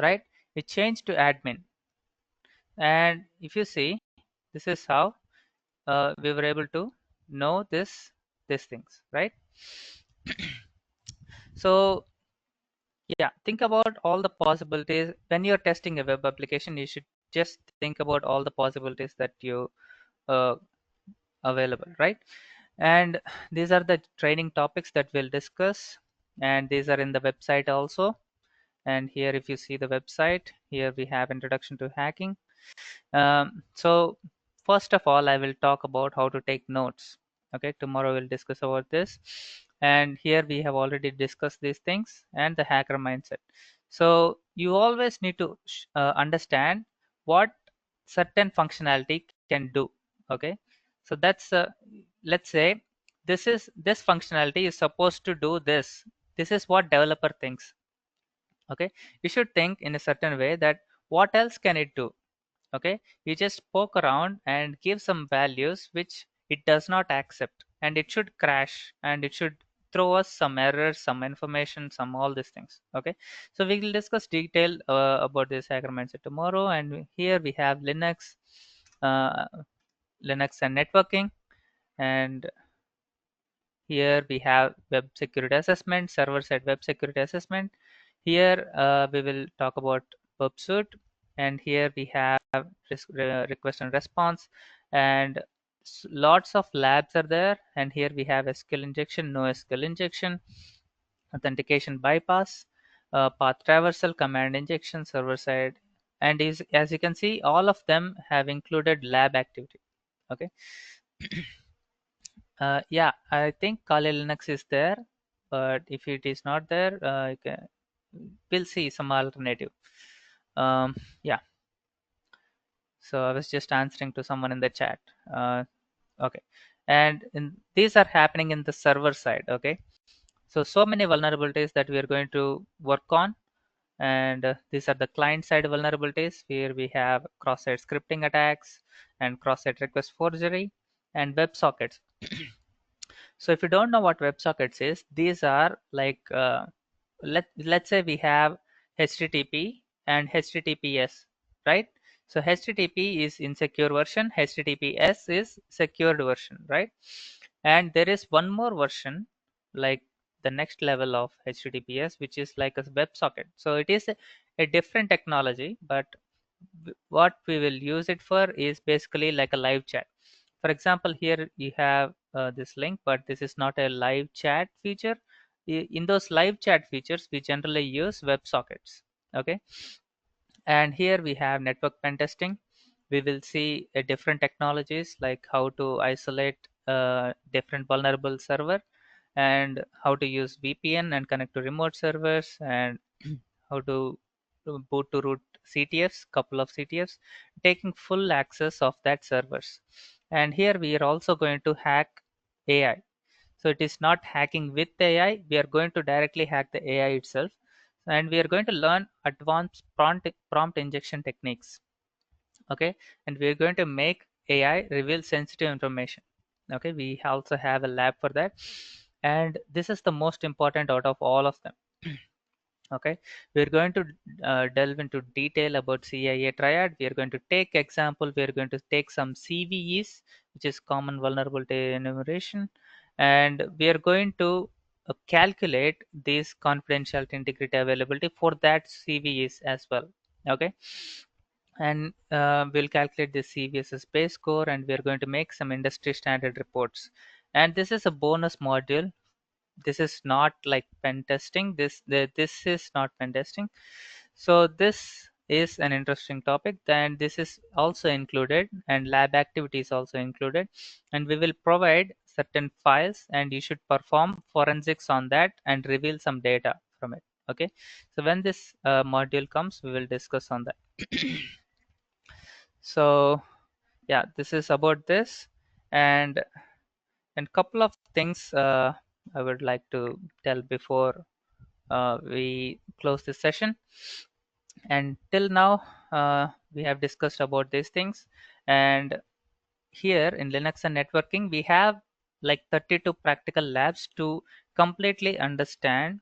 right? It changed to admin. And if you see, this is how we were able to know these things, right? So yeah, think about all the possibilities. When you're testing a web application, you should just think about all the possibilities that you uh, available, right? And these are the training topics that we'll discuss, and these are in the website also. And here if you see the website, here we have introduction to hacking. So first of all, I will talk about how to take notes. Okay, tomorrow we'll discuss about this. And here we have already discussed these things and the hacker mindset. So you always need to understand what certain functionality can do. Okay, so that's let's say this functionality is supposed to do this. This is what developer thinks. Okay, you should think in a certain way that what else can it do. Okay, you just poke around and give some values which it does not accept, and it should crash, and it should throw us some errors, some information, some all these things. Okay, so we will discuss detail about this hacker mindset tomorrow. And here we have uh, Linux and networking, and here we have web security assessment, server-side web security assessment. Here we will talk about pursuit, and here we have request and response, and lots of labs are there. And here we have SQL injection, no SQL injection, authentication bypass, path traversal, command injection, server-side, and as you can see, all of them have included lab activity. Okay. Yeah, I think Kali Linux is there, but if it is not there, we'll see some alternative. Yeah, so I was just answering to someone in the chat. Okay, and these are happening in the server side. Okay, so many vulnerabilities that we are going to work on, and these are the client side vulnerabilities where we have cross-site scripting attacks and cross-site request forgery and WebSockets. So if you don't know what WebSockets is, these are like let's say we have HTTP and HTTPS, right? So HTTP is insecure version, HTTPS is secured version, right? And there is one more version, like the next level of HTTPS, which is like a WebSocket. So it is a different technology, but what we will use it for is basically like a live chat. For example, here you have this link, but this is not a live chat feature. In those live chat features, we generally use WebSockets. Okay, and here we have network pen testing. We will see different technologies like how to isolate different vulnerable server, and how to use VPN and connect to remote servers, and how to boot to root CTFs, couple of CTFs, taking full access of that servers. And here we are also going to hack AI. So it is not hacking with AI, we are going to directly hack the AI itself. And we are going to learn advanced prompt injection techniques. Okay, and we are going to make AI reveal sensitive information. Okay, we also have a lab for that. And this is the most important out of all of them. Okay, we're going to delve into detail about CIA triad. We are going to take example. We are going to take some CVEs, which is common vulnerability enumeration, and we are going to calculate this confidentiality integrity availability for that CVEs as well. Okay, and we'll calculate the CVSS base score, and we're going to make some industry standard reports. And this is a bonus module. This is not like pen testing. This is not pen testing. So this is an interesting topic. Then this is also included, and lab activity is also included, and we will provide certain files, and you should perform forensics on that and reveal some data from it. Okay, so when this module comes, we will discuss on that. So yeah, this is about this, and couple of things I would like to tell before we close this session. And till now, we have discussed about these things. And here in Linux and networking, we have like 32 practical labs to completely understand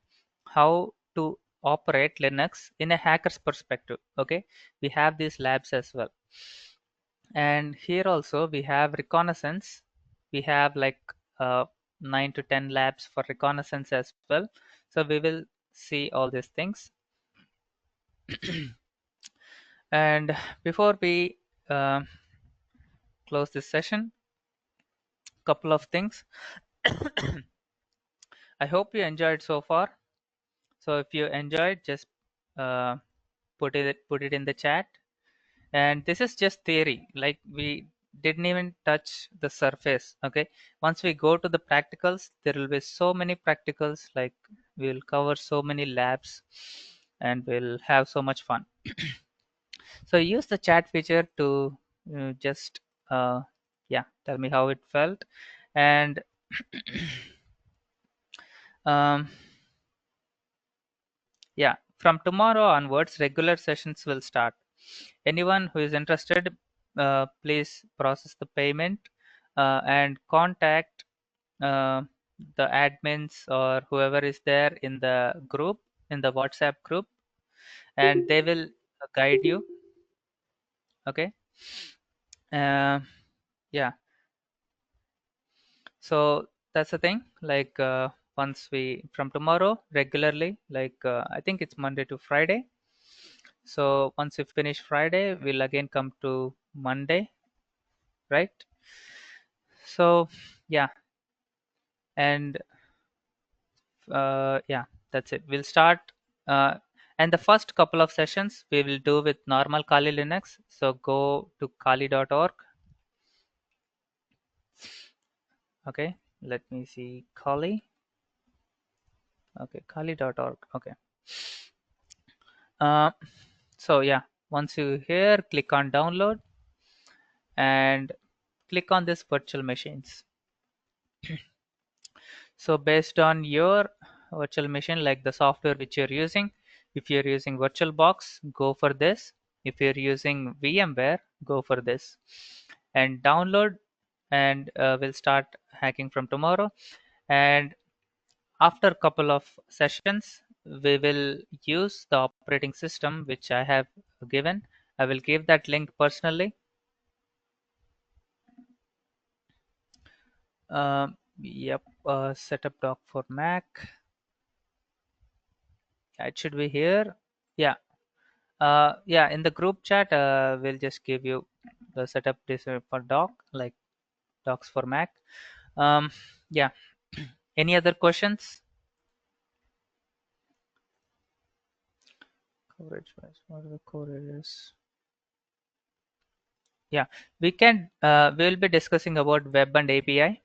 how to operate Linux in a hacker's perspective. Okay, we have these labs as well. And here also we have reconnaissance. We have like 9 to 10 labs for reconnaissance as well. So we will see all these things. And before we uh, close this session, couple of things. I hope you enjoyed so far. So if you enjoyed, just uh, put it in the chat. And this is just theory, like we didn't even touch the surface. Okay, once we go to the practicals, there will be so many practicals, like we'll cover so many labs, and we'll have so much fun. So use the chat feature to just yeah, tell me how it felt. And um, yeah, from tomorrow onwards, regular sessions will start. Anyone who is interested, please process the payment and contact uh, the admins or whoever is there in the group, in the WhatsApp group, and they will guide you. Okay. Yeah. So that's the thing. Like once we from tomorrow regularly, like I think it's Monday to Friday. So once we finish Friday, we'll again come to Monday, right? So yeah, and yeah, that's it. We'll start, uh, and the first couple of sessions we will do with normal Kali Linux. So go to kali.org. Okay, let me see Kali. Okay, kali.org. Okay. Uh, so yeah, once you here, click on download and click on this virtual machines. So based on your virtual machine, like the software which you're using, if you're using VirtualBox, go for this. If you're using VMware, go for this. And download, and we'll start hacking from tomorrow. And after a couple of sessions, we will use the operating system which I have given. I will give that link personally. Yep, setup doc for Mac. It should be here. Yeah. Yeah, in the group chat, we'll just give you the setup this for doc, like docs for Mac. Um, yeah. Any other questions? Coverage wise, what are the core areas? Yeah, we'll be discussing about web and API.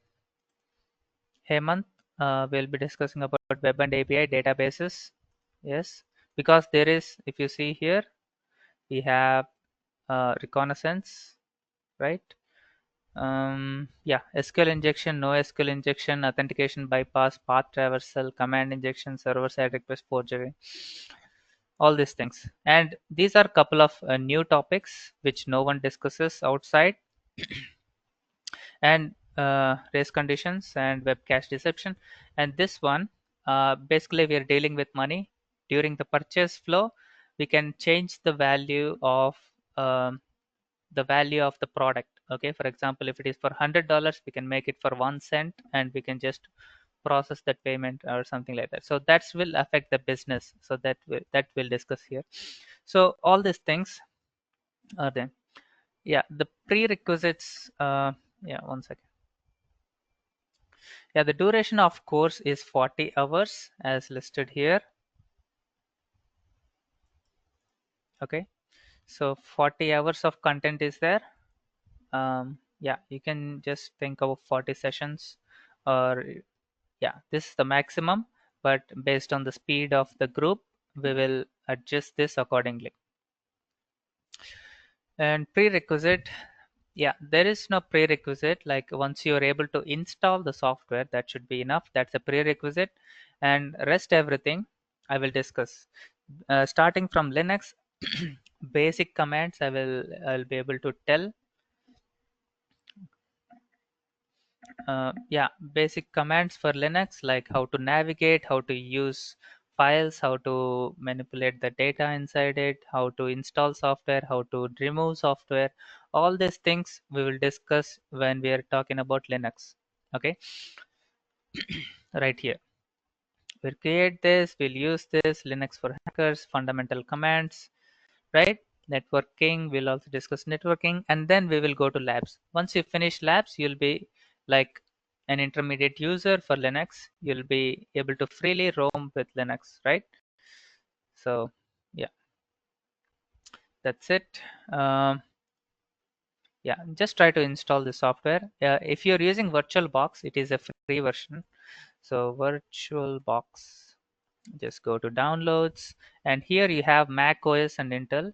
Hemant, we'll be discussing about web and API databases. Yes, because there is, if you see here, we have reconnaissance, right? Yeah, SQL injection, no SQL injection, authentication bypass, path traversal, command injection, server-side request forgery, all these things. And these are a couple of new topics which no one discusses outside. And race conditions and web cache deception. And this one, basically we are dealing with money. During the purchase flow, we can change um, the value of the product. Okay, for example, if it is for $100, we can make it for 1 cent, and we can just process that payment or something like that. So that will affect the business. So that we'll discuss here. So all these things are there. Yeah, the prerequisites. Yeah, 1 second. Yeah, the duration of course is 40 hours as listed here. Okay, so 40 hours of content is there. Yeah, you can just think of 40 sessions, or yeah, this is the maximum, but based on the speed of the group, we will adjust this accordingly. And prerequisite, yeah, there is no prerequisite. Like once you are able to install the software, that should be enough. That's a prerequisite. And rest everything I will discuss. Starting from Linux, basic commands I'll be able to tell. Yeah, basic commands for Linux, like how to navigate, how to use files, how to manipulate the data inside it, how to install software, how to remove software. All these things we will discuss when we are talking about Linux. Okay, right here. We'll create this, we'll use this, Linux for hackers, fundamental commands, right? Networking, we'll also discuss networking, and then we will go to labs. Once you finish labs, you'll be like an intermediate user for Linux. You'll be able to freely roam with Linux, right? So yeah, that's it. Yeah, just try to install the software. If you're using VirtualBox, it is a free version. So VirtualBox, just go to downloads, and here you have Mac OS and Intel.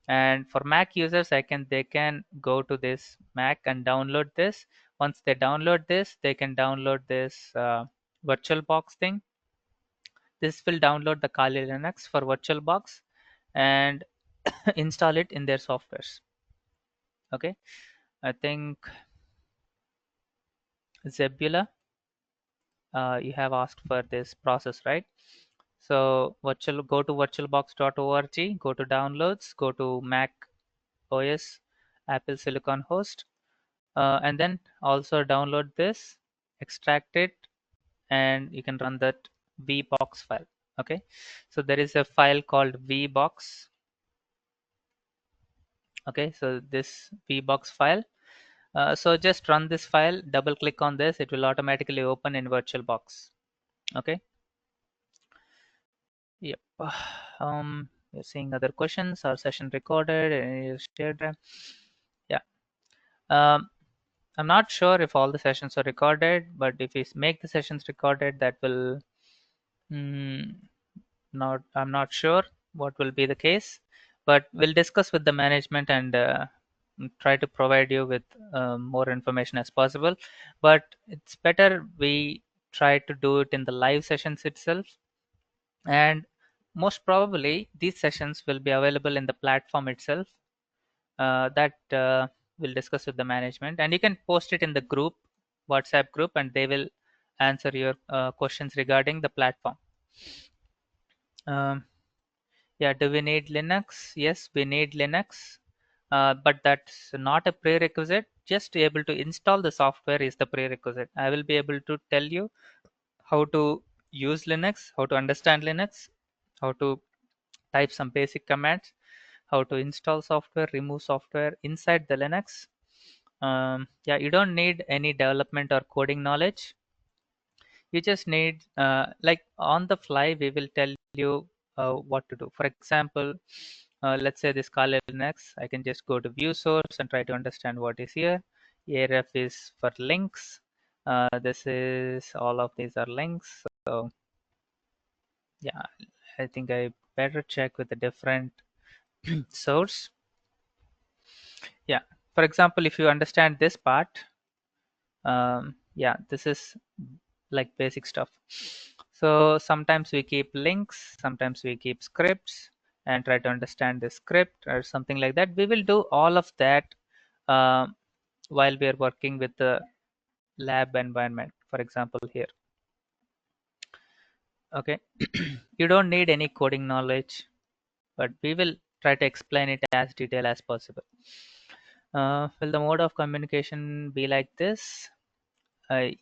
And for Mac users, they can go to this Mac and download this. Once they download this, they can download this VirtualBox thing. This will download the Kali Linux for VirtualBox and install it in their softwares. Okay, I think Zebula, you have asked for this process, right? So go to virtualbox.org, go to downloads, go to Mac OS, Apple Silicon host, and then also download this, extract it, and you can run that vbox file. Okay, so there is a file called vbox. Okay, so this vbox file, so just run this file, double click on this, it will automatically open in VirtualBox. Okay, yep. You're seeing other questions. Our session recorded and shared. Yeah. um, I'm not sure if all the sessions are recorded, but if we make the sessions recorded, that will mm, not. I'm not sure what will be the case, but we'll discuss with the management, and try to provide you with more information as possible, but it's better we try to do it in the live sessions itself. And most probably these sessions will be available in the platform itself, that we'll discuss with the management, and you can post it in the group, WhatsApp group, and they will answer your questions regarding the platform. um, yeah, do we need Linux? Yes, we need Linux, but that's not a prerequisite. Just able to install the software is the prerequisite. I will be able to tell you how to use Linux, how to understand Linux, how to type some basic commands, how to install software, remove software inside the Linux. Yeah, you don't need any development or coding knowledge. You just need, like on the fly, we will tell you what to do. For example, let's say this Kali Linux, I can just go to view source and try to understand what is here. Aref is for links. This is, all of these are links. So yeah, I think I better check with a different source. Yeah, for example, if you understand this part, yeah, this is like basic stuff. So sometimes we keep links, sometimes we keep scripts and try to understand the script or something like that. We will do all of that um, while we are working with the lab environment, for example here. Okay. You don't need any coding knowledge, but we will try to explain it as detailed as possible. Will the mode of communication be like this?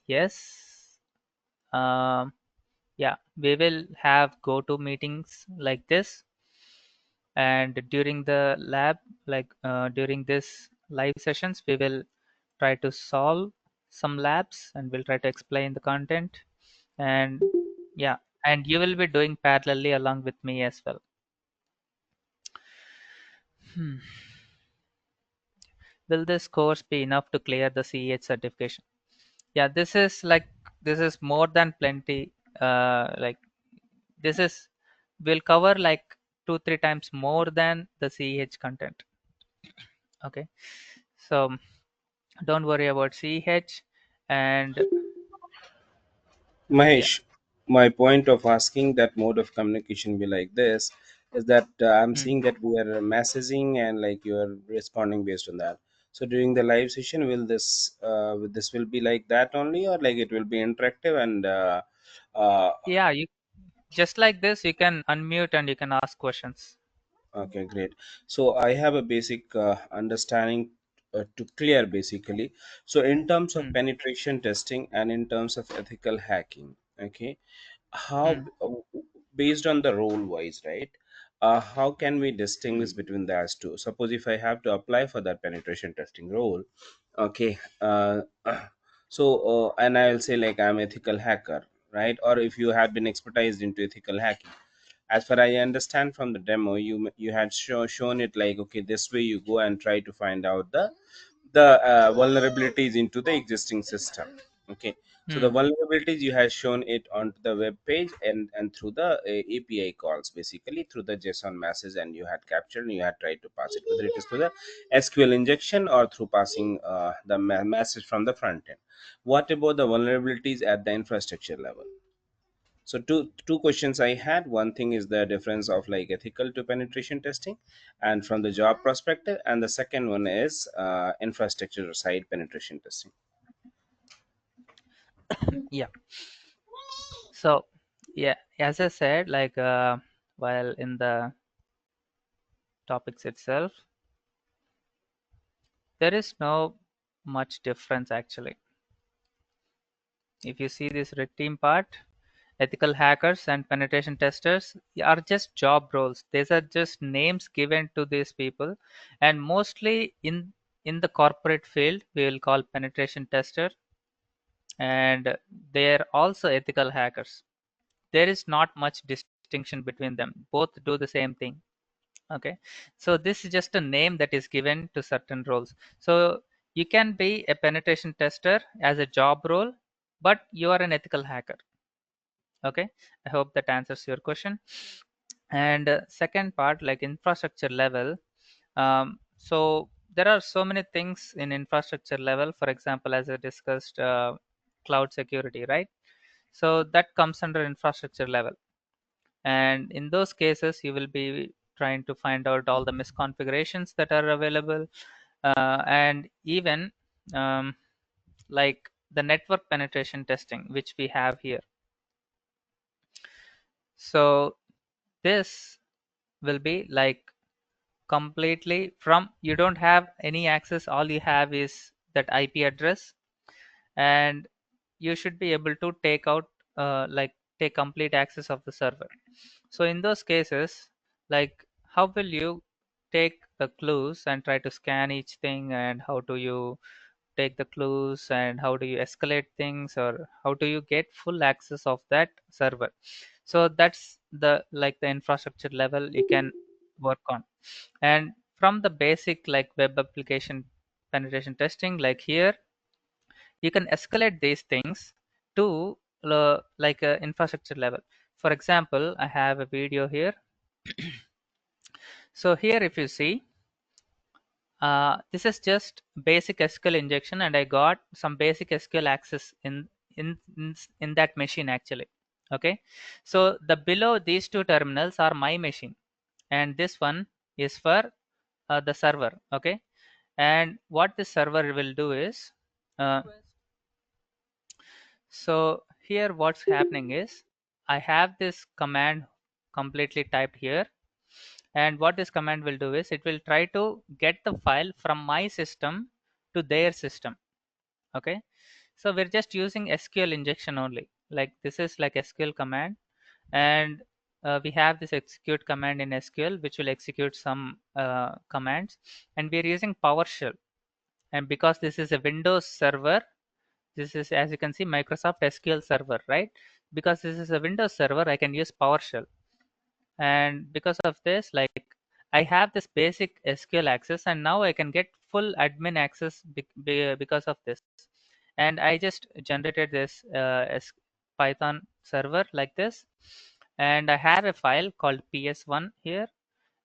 Yes. Um, yeah, we will have go-to meetings like this, and during the lab, like during this live sessions, we will try to solve some labs and we'll try to explain the content. And yeah, and you will be doing parallelly along with me as well. Hmm. Will this course be enough to clear the CEH certification? Yeah, this is more than plenty. Like this is, will cover like 2-3 times more than the CEH content. Okay, so don't worry about CEH. And yeah. Mahesh, my point of asking that mode of communication be like this is that I'm Hmm. seeing that we are messaging and like you are responding based on that. So during the live session, will this will be like that only, or like it will be interactive and uh, Yeah, you just like this, you can unmute and you can ask questions. okay, great. So I have a basic understanding to clear basically. So in terms of Hmm. penetration testing and in terms of ethical hacking, okay, Hmm. how based on the role wise, right? How can we distinguish between those two? Suppose if I have to apply for that penetration testing role, okay, and I'll say like I'm ethical hacker, right? Or if you have been expertised into ethical hacking, as far I understand from the demo, you had shown it like, okay, this way you go and try to find out the vulnerabilities into the existing system. Okay, so the Hmm. vulnerabilities you have shown it onto the web page and through the API calls, basically through the JSON message, and you had captured and you had tried to pass it, whether it is through the SQL injection or through passing the message from the front end. What about the vulnerabilities at the infrastructure level? So two questions I had. One thing is the difference of like ethical to penetration testing, and from the job perspective, and the second one is infrastructure side penetration testing. Yeah. So yeah, as I said, like while in the topics itself, there is no much difference actually. If you see this red team part, ethical hackers and penetration testers are just job roles. These are just names given to these people, and mostly in the corporate field, we will call penetration tester, and they are also ethical hackers. There is not much distinction between them. Both do the same thing. Okay, so this is just a name that is given to certain roles. So you can be a penetration tester as a job role, but you are an ethical hacker. Okay, I hope that answers your question. And second part, like infrastructure level. So there are so many things in infrastructure level. For example, as I discussed, cloud security, right? So that comes under infrastructure level, and in those cases you will be trying to find out all the misconfigurations that are available, and even um, like the network penetration testing which we have here. So this will be like completely from, you don't have any access, all you have is that IP address, and you should be able to take out like take complete access of the server. So in those cases, like how will you take the clues and try to scan each thing, and how do you take the clues, and how do you escalate things, or how do you get full access of that server? So that's the like the infrastructure level you can work on. And from the basic like web application penetration testing, like here you can escalate these things to like a infrastructure level. For example, I have a video here. So here if you see, this is just basic SQL injection, and I got some basic SQL access in that machine actually. Okay, so the below these two terminals are my machine, and this one is for the server. Okay, and what this server will do is, uh, so here what's happening is I have this command completely typed here, and what this command will do is it will try to get the file from my system to their system. Okay, so we're just using SQL injection only, like this is like SQL command, and we have this execute command in SQL which will execute some commands, and we're using PowerShell. And because this is a Windows server, this is, as you can see, Microsoft SQL Server, right? Because this is a Windows server, I can use PowerShell. And because of this, like I have this basic SQL access, and now I can get full admin access because of this. And I just generated this Python server like this, and I have a file called ps1 here,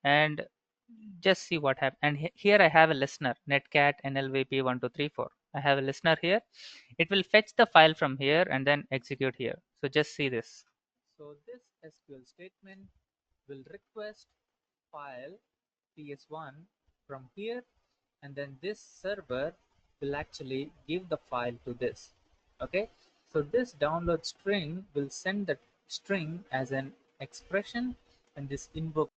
and just see what happened. And here I have a listener, netcat nlvp1234. I have a listener here. It will fetch the file from here and then execute here. So just see this. So this SQL statement will request file ps1 from here, and then this server will actually give the file to this. Okay, so this download string will send that string as an expression, and this invoke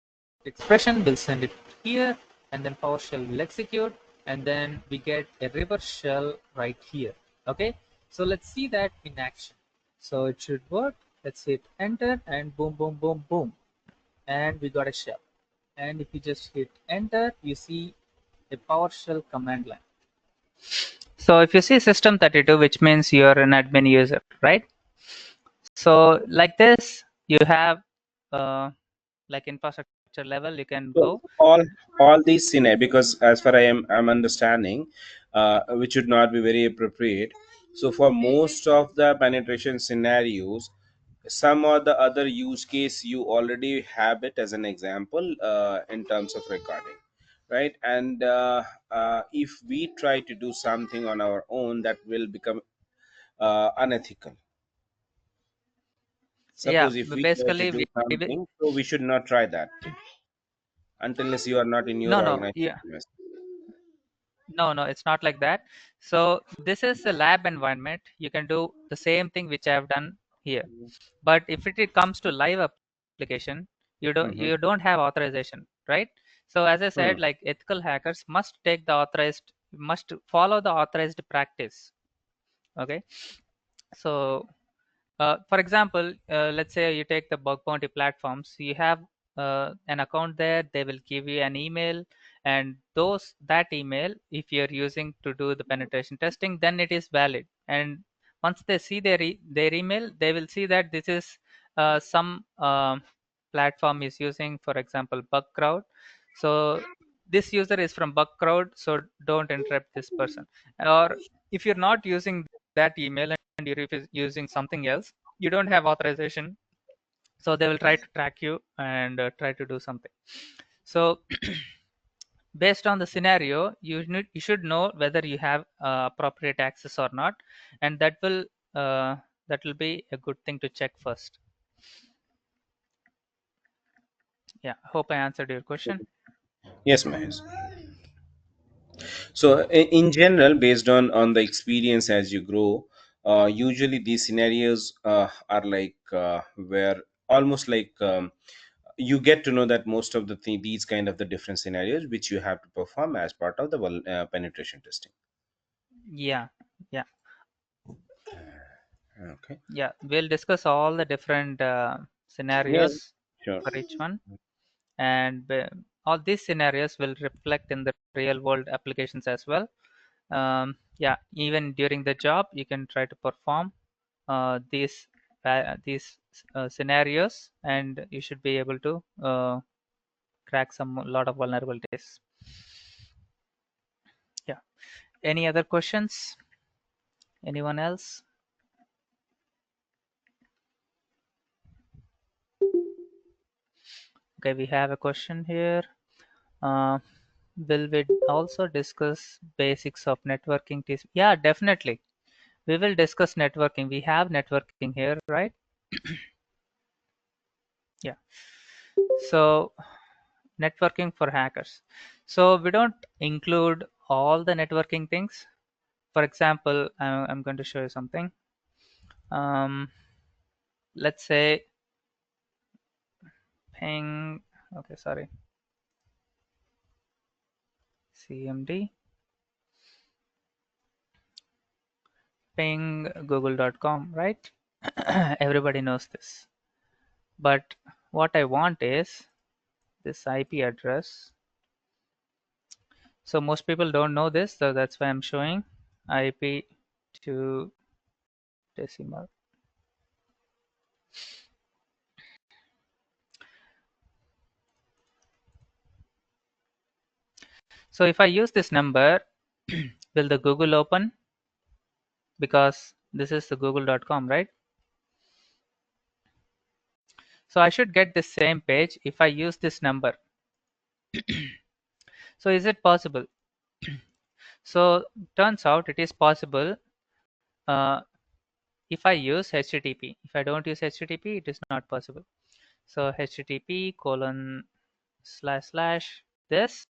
expression will send it here, and then PowerShell will execute, and then we get a reverse shell right here. Okay, so let's see that in action. So it should work. Let's hit enter, and boom, boom, boom, boom, and we got a shell. And if you just hit enter, you see a PowerShell command line. So if you see system32, which means you're an admin user, right? So like this, you have like infrastructure level, you can So go. all these scenario, because as far I'm understanding, which would not be very appropriate. So for most of the penetration scenarios, some or the other use case you already have it as an example in terms of recording, right? And if we try to do something on our own, that will become unethical. Yeah, Suppose if we try to basically do we will, something, so we should not try that unless you are not in your no, yeah, organization. no, it's not like that. So this is a lab environment. You can do the same thing which I have done here. But if it comes to live application, Mm-hmm. you don't have authorization, right? So as I Hmm. said, like ethical hackers must take the authorized, must follow the authorized practice. Okay, so for example, let's say you take the bug bounty platforms, you have an account there, they will give you an email, and that email, if you're using to do the penetration testing, then it is valid. And once they see their email, they will see that this is some platform is using, for example, bugcrowd. So this user is from bugcrowd, so don't interrupt this person. Or if you're not using that email and you're using something else, you don't have authorization, so they will try to track you and try to do something. So based on the scenario, you should know whether you have appropriate access or not, and uh, that will be a good thing to check first. Yeah, hope I answered your question. Yes, Mahesh. So in general, based on the experience as you grow, usually these scenarios are like where almost like you get to know that most of the these kind of the different scenarios which you have to perform as part of the penetration testing. Yeah, yeah, Okay. yeah. We'll discuss all the different Yeah. scenarios Sure. for each one, and all these scenarios will reflect in the real world applications as well. Yeah, even during the job, you can try to perform these scenarios, and you should be able to crack some lot of vulnerabilities. Yeah. Any other questions? Anyone else? Okay, we have a question here. Uh, will we also discuss basics of networking? Yeah, definitely. We will discuss networking. We have networking here, right? Yeah. So networking for hackers. So we don't include all the networking things. For example, I'm going to show you something. Um, let's say ping. Okay, sorry. CMD. Ping google.com, right? Everybody knows this. But what I want is this IP address. So most people don't know this, so that's why I'm showing IP to decimal. So if I use this number, will the Google open? Because this is the google.com, right? So I should get the same page if I use this number. So is it possible? So turns out it is possible uh, if I use HTTP. If I don't use HTTP, it is not possible. So HTTP colon / this,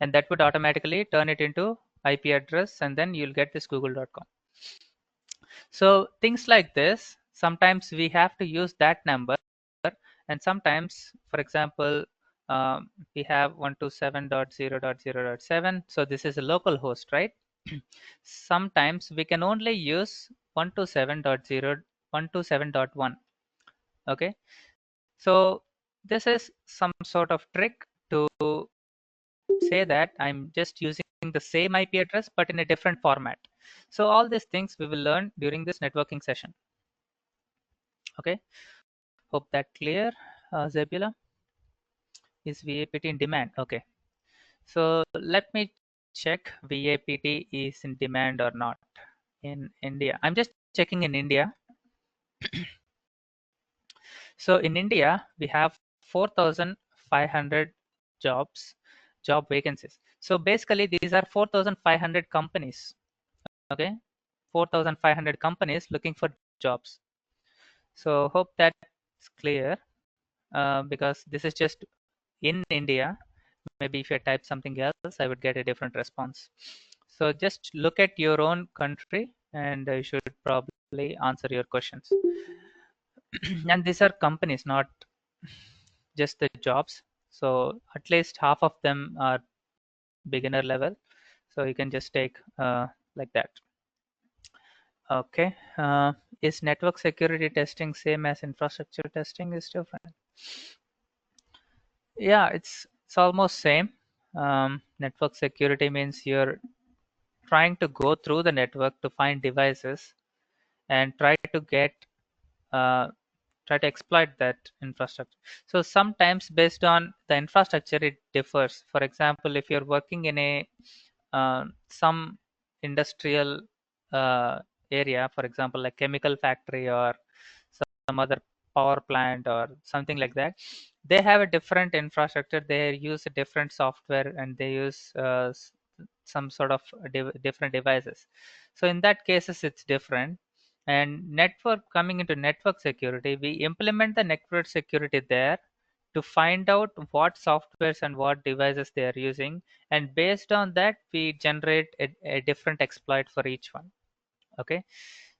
and that would automatically turn it into IP address, and then you'll get this google.com. So things like this, sometimes we have to use that number, and sometimes, for example, we have 127.0.0.7. So this is a local host, right? Sometimes we can only use 127.0, 127.1. Okay, so this is some sort of trick to say that I'm just using the same IP address but in a different format. So all these things we will learn during this networking session. Okay, hope that clear. Zebula, is VAPT in demand? Okay, so let me check VAPT is in demand or not in India. I'm just checking in India. So in India, we have 4,500 job vacancies. So basically, these are 4,500 companies. Okay, 4,500 companies looking for jobs. So hope that's clear, because this is just in India. Maybe if I type something else, I would get a different response. So just look at your own country and you should probably answer your questions. And these are companies, not just the jobs. So at least half of them are beginner level. So you can just take like that. Okay. Is network security testing same as infrastructure testing? Is different? Yeah, it's almost same. Network security means you're trying to go through the network to find devices and uh, try to exploit that infrastructure. So sometimes based on the infrastructure, it differs. For example, if you're working in a some industrial uh, area, for example, like chemical factory or some other power plant or something like that, they have a different infrastructure, they use a different software, and they use some sort of different devices. So in that cases it's different. And network, coming into network security, we implement the network security there to find out what softwares and what devices they are using, and based on that we generate a different exploit for each one. Okay,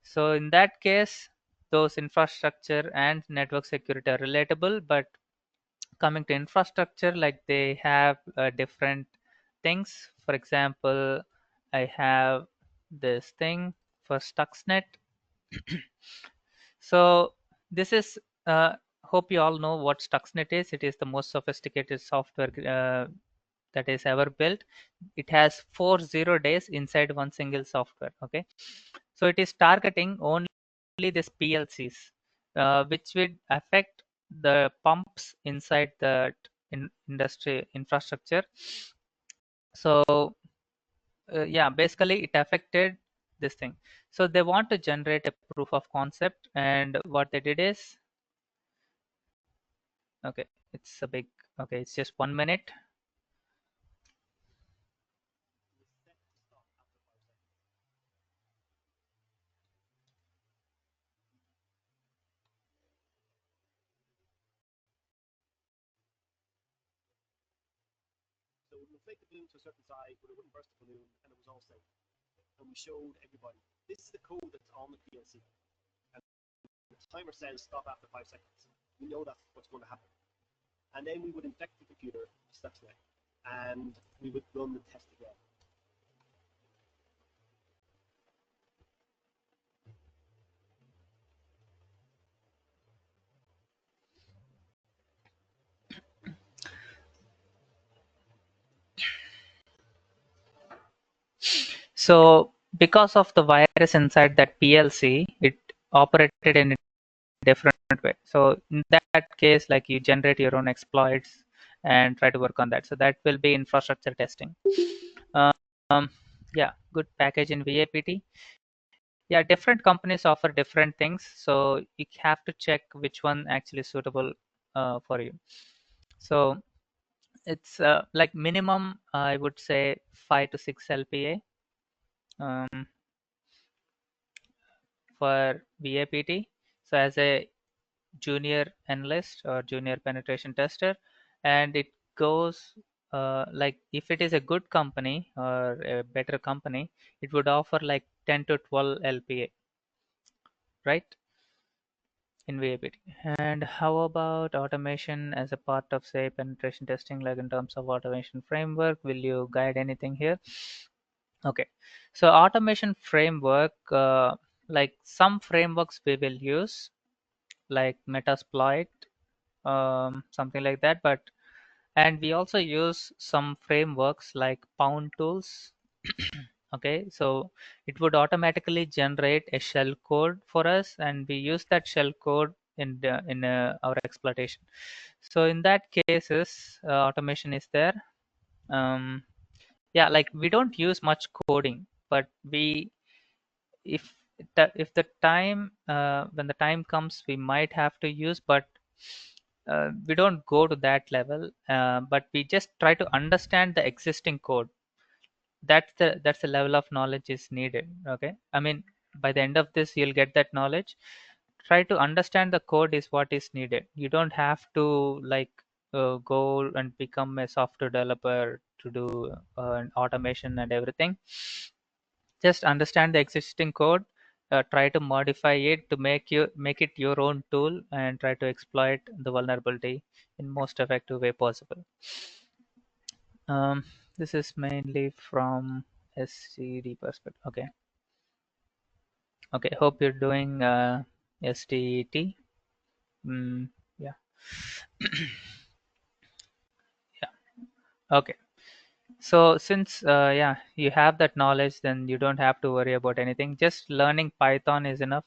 so in that case those infrastructure and network security are relatable. But coming to infrastructure, like they have different things. For example, I have this thing for Stuxnet. So this is, hope you all know what Stuxnet is. It is the most sophisticated software that is ever built. It has 40 days inside one single software. Okay, so it is targeting only this PLCs, which will affect the pumps inside the industry infrastructure. So yeah, basically it affected this thing. So they want to generate a proof of concept, and what they did is, okay, it's a big, okay, it's just 1 minute. So it would inflate the balloon to a certain size, but it wouldn't burst the balloon, and it was all safe. And we showed everybody, this is the code that's on the PLC. And the timer says stop after 5 seconds. We know that's what's going to happen. And then we would infect the computer, Stuxnet, and we would run the test again. So because of the virus inside that PLC, it operated in a different way. So in that case, like you generate your own exploits and try to work on that. So that will be infrastructure testing. Um, yeah, good package in VAPT. Yeah, different companies offer different things, so you have to check which one actually suitable for you. So it's like minimum, I would say 5 to 6 LPA for VAPT. So as a junior analyst or junior penetration tester, and it goes like if it is a good company or a better company, it would offer like 10 to 12 LPA, right, in VAPT. And how about automation as a part of, say, penetration testing, like in terms of automation framework? Will you guide anything here? Okay, so automation framework, like some frameworks we will use, like Metasploit, something like that. But and we also use some frameworks like Pound tools. Okay, so it would automatically generate a shell code for us, and we use that shell code in our exploitation. So in that cases, automation is there. Um, yeah, like we don't use much coding, but we, if if the time when the time comes, we might have to use, but we don't go to that level. But we just try to understand the existing code. That's the level of knowledge is needed. Okay, I mean, by the end of this you'll get that knowledge. Try to understand the code is what is needed. You don't have to like go and become a software developer to do automation and everything. Just understand the existing code, try to modify it to make it your own tool, and try to exploit the vulnerability in most effective way possible. um, this is mainly from SCD perspective. Okay, okay, hope you're doing STET. Yeah. Yeah, okay. So since yeah, you have that knowledge, then you don't have to worry about anything. Just learning Python is enough,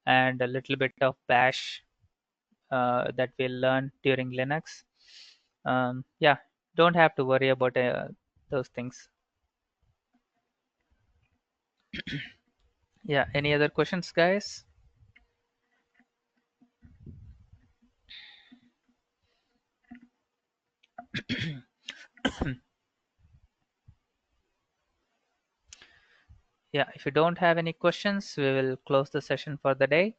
and a little bit of Bash that we'll learn during Linux. Yeah, don't have to worry about those things. Yeah, any other questions, guys? Yeah, if you don't have any questions, we will close the session for the day.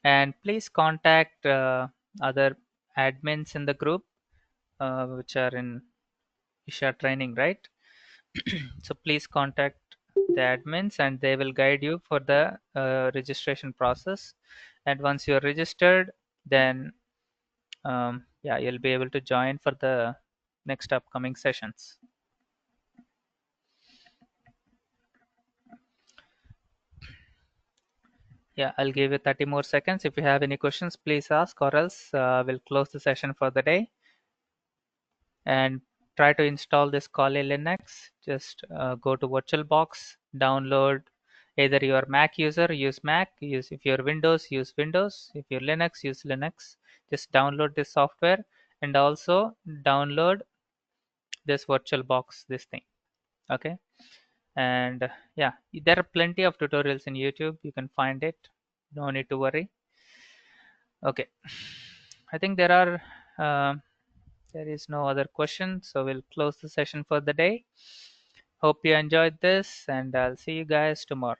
And please contact other admins in the group, which are in Isha Training, right? So please contact the admins and they will guide you for the registration process. And once you're registered, then yeah, you'll be able to join for the next upcoming sessions. Yeah, I'll give you 30 more seconds. If you have any questions, please ask, or else we'll close the session for the day. And try to install this Kali Linux. Just go to VirtualBox, download. Either you're Mac user, use Mac. If you're Windows, use Windows. If you're Linux, use Linux. Just download this software and also download this VirtualBox, this thing. Okay. And yeah, there are plenty of tutorials in YouTube. You can find it. No need to worry. Okay. I think there is no other question, so we'll close the session for the day. Hope you enjoyed this, and I'll see you guys tomorrow.